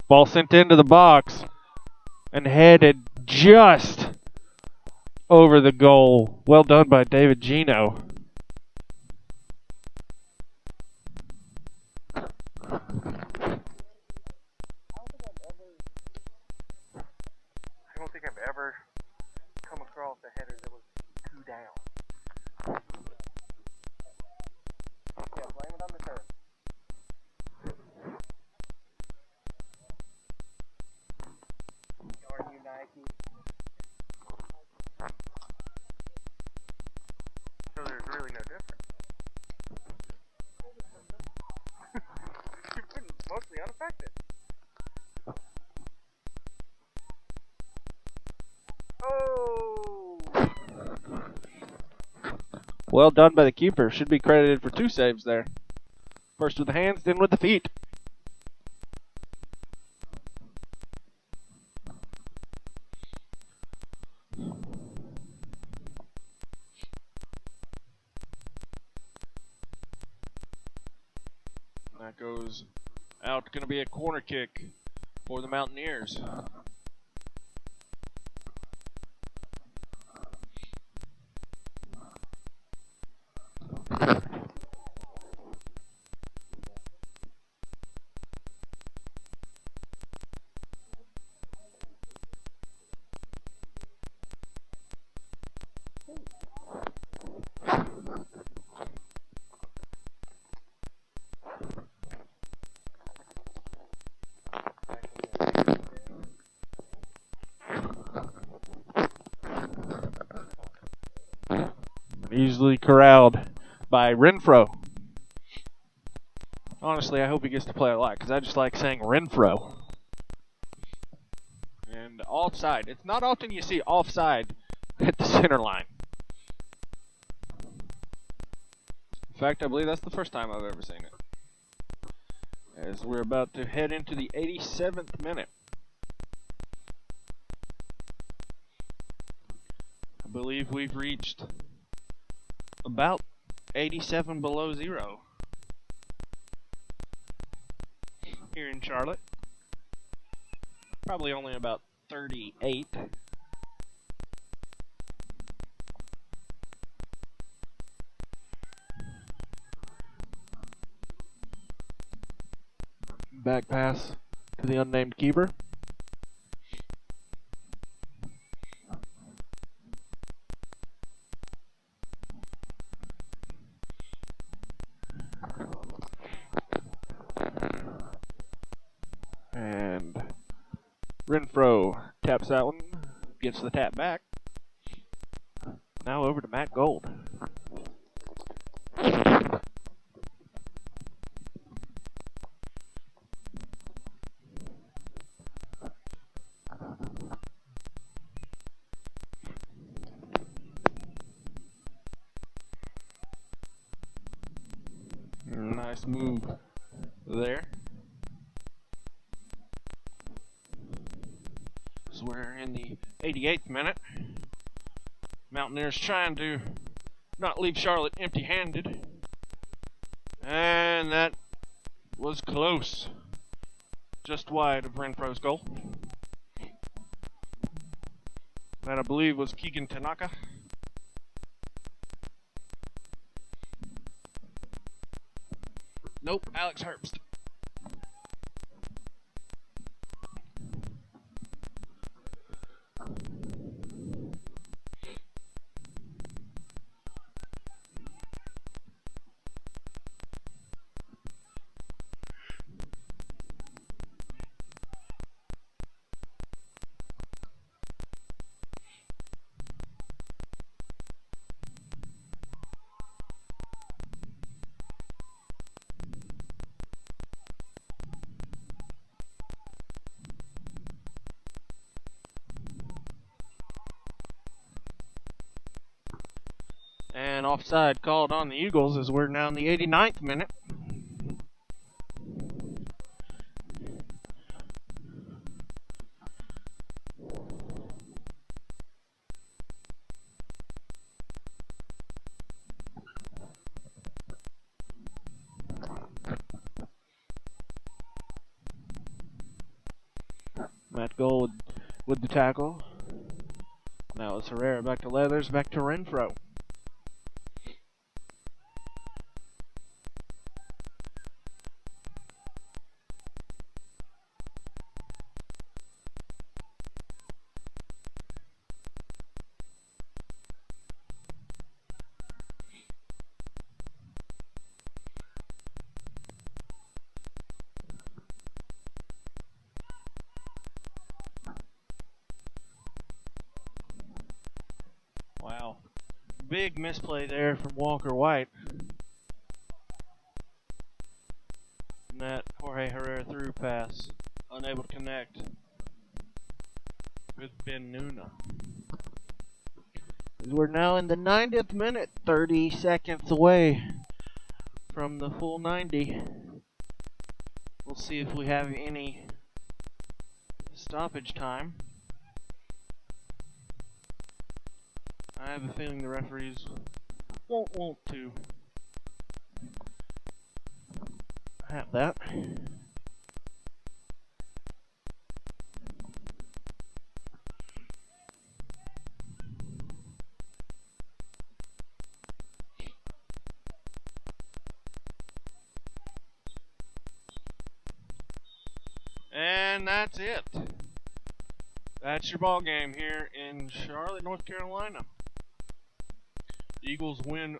Ball sent into the box and headed just over the goal. Well done by David Gino. I don't think I've ever come across a header that was 2 down. Yeah, blame it on the turf. Darn you, Nike. So there's really no difference. You've been mostly unaffected. Oh! Well done by the keeper. Should be credited for 2 saves there. First with the hands, then with the feet. That goes out. Going to be a corner kick for the Mountaineers. Easily corralled by Renfro. Honestly, I hope he gets to play a lot because I just like saying Renfro. And offside. It's not often you see offside at the center line. In fact, I believe that's the first time I've ever seen it. As we're about to head into the 87th minute. I believe we've reached about 87 below zero here in Charlotte. Probably only about 38. Back pass to the unnamed keeper. And Renfro taps that one, gets the tap back. Now over to Matt Gold. Nice move there. So we're in the 88th minute. Mountaineers trying to not leave Charlotte empty-handed. And that was close. Just wide of Renfro's goal. That I believe was Keegan Tanaka. Nope, Alex Herbst. And offside called on the Eagles as we're now in the 89th minute. Matt Gold with the tackle. Now it's Herrera back to Leathers, back to Renfro. Wow. Big misplay there from Walker White. And that Jorge Herrera through pass. Unable to connect with Ben Nuna. We're now in the 90th minute, 30 seconds away from the full 90. We'll see if we have any stoppage time. I have a feeling the referees won't want to have that. And that's it. That's your ball game here in Charlotte, North Carolina. The Eagles win